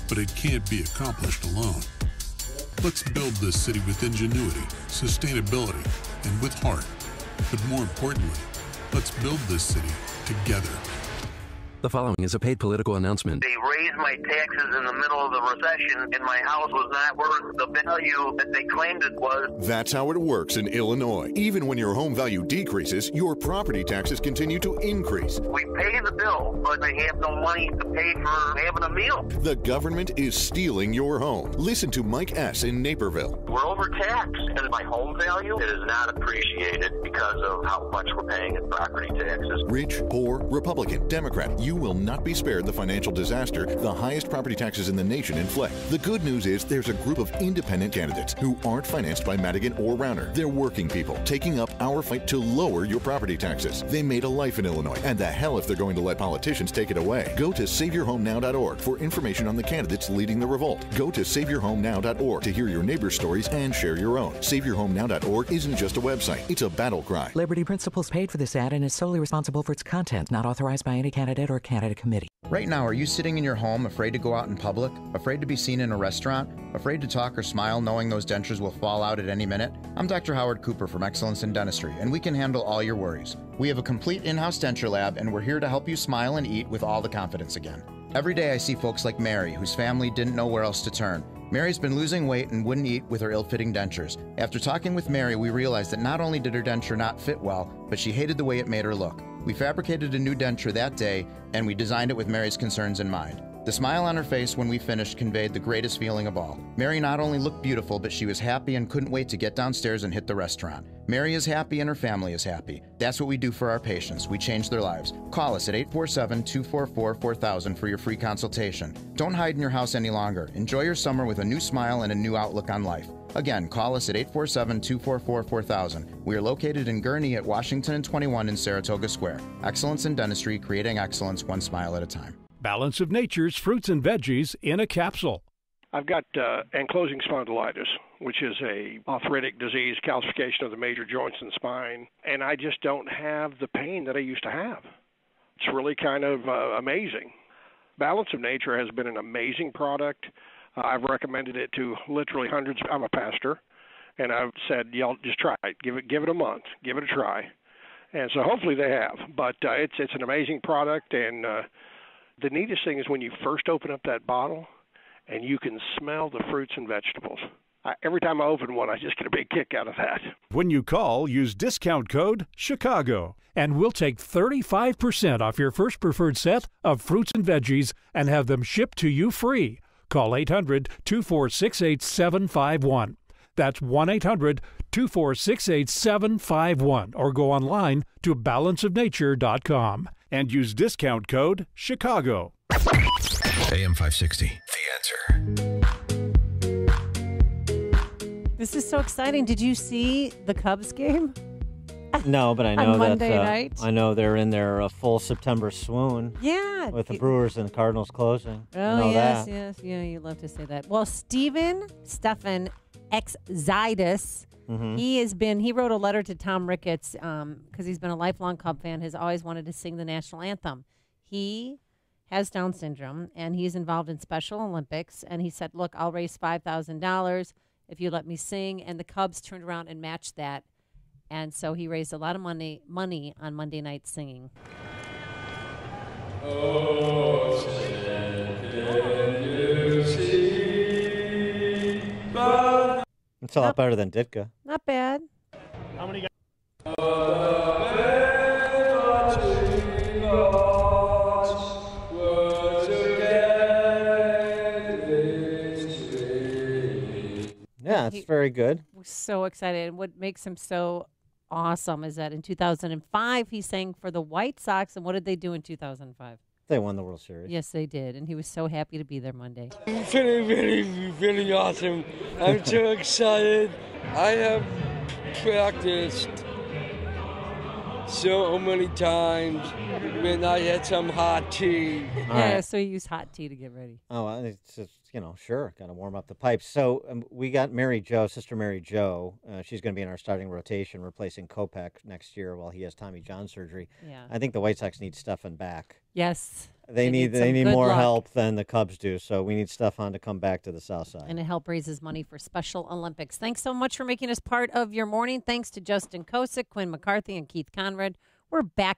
but it can't be accomplished alone. Let's build this city with ingenuity, sustainability, and with heart. But more importantly, let's build this city together. The following is a paid political announcement. They raised my taxes in the middle of the recession, and my house was not worth the value that they claimed it was. That's how it works in Illinois. Even when your home value decreases, your property taxes continue to increase. We pay the bill, but they have no money to pay for having a meal. The government is stealing your home. Listen to Mike S. in Naperville. We're overtaxed, and my home value is not appreciated because of how much we're paying in property taxes. Rich, poor, Republican, Democrat, you will not be spared the financial disaster the highest property taxes in the nation inflict. The good news is there's a group of independent candidates who aren't financed by Madigan or Rauner. They're working people taking up our fight to lower your property taxes. They made a life in Illinois, and the hell if they're going to let politicians take it away. Go to SaveYourHomeNow.org for information on the candidates leading the revolt. Go to SaveYourHomeNow.org to hear your neighbor's stories and share your own. SaveYourHomeNow.org isn't just a website, it's a battle cry. Liberty Principles paid for this ad and is solely responsible for its content, not authorized by any candidate or candidate committee. Right now, are you sitting in your home afraid to go out in public? Afraid to be seen in a restaurant? Afraid to talk or smile knowing those dentures will fall out at any minute? I'm Dr. Howard Cooper from Excellence in Dentistry, and we can handle all your worries. We have a complete in-house denture lab, and we're here to help you smile and eat with all the confidence again. Every day I see folks like Mary, whose family didn't know where else to turn. Mary's been losing weight and wouldn't eat with her ill-fitting dentures. After talking with Mary, we realized that not only did her denture not fit well, but she hated the way it made her look. We fabricated a new denture that day, and we designed it with Mary's concerns in mind. The smile on her face when we finished conveyed the greatest feeling of all. Mary not only looked beautiful, but she was happy and couldn't wait to get downstairs and hit the restaurant. Mary is happy and her family is happy. That's what we do for our patients. We change their lives. Call us at 847-244-4000 for your free consultation. Don't hide in your house any longer. Enjoy your summer with a new smile and a new outlook on life. Again, call us at 847-244-4000. We are located in Gurnee at Washington and 21 in Saratoga Square. Excellence in dentistry, creating excellence one smile at a time. Balance of Nature's fruits and veggies in a capsule. I've got ankylosing spondylitis, which is a arthritic disease, calcification of the major joints and spine, and I just don't have the pain that I used to have. It's really kind of amazing. Balance of Nature has been an amazing product. I've recommended it to literally hundreds. I'm a pastor, and I've said, y'all just try it. Give it a month. Give it a try. And so hopefully they have. But it's an amazing product, and the neatest thing is when you first open up that bottle and you can smell the fruits and vegetables. Every time I open one, I just get a big kick out of that. When you call, use discount code CHICAGO, and we'll take 35% off your first preferred set of fruits and veggies and have them shipped to you free. Call 800-246-8751. That's 1-800-246-8751, or go online to balanceofnature.com and use discount code CHICAGO. AM 560, The Answer. This is so exciting. Did you see the Cubs game? No, but I know on Monday that night? I know they're in their full September swoon. Yeah. With the Brewers and the Cardinals closing. Oh, yes, yes. Yeah, you love to say that. Well, Stefan Exzitis, he wrote a letter to Tom Ricketts because he's been a lifelong Cub fan, has always wanted to sing the national anthem. He has Down syndrome, and he's involved in Special Olympics, and he said, look, I'll raise $5,000 if you let me sing, and the Cubs turned around and matched that. And so he raised a lot of money on Monday night singing. It's a lot better than Ditka. Not bad. How many guys? Yeah, it's very good. We're so excited. And what makes him so awesome is that in 2005 he sang for the White Sox, and what did they do in 2005? They won the World Series. Yes, they did, and he was so happy to be there Monday. It's really awesome. I'm so excited. I have practiced so many times when I had some hot tea. Yeah, so he used hot tea to get ready. Oh, well, it's just, sure, got to warm up the pipes. So we got Sister Mary Jo. She's going to be in our starting rotation, replacing Kopech next year while he has Tommy John surgery. Yeah. I think the White Sox need Stefan back. Yes. They need more help than the Cubs do, so we need Stefan to come back to the South Side. And to help raises money for Special Olympics. Thanks so much for making us part of your morning. Thanks to Justin Kosick, Quinn McCarthy, and Keith Conrad. We're back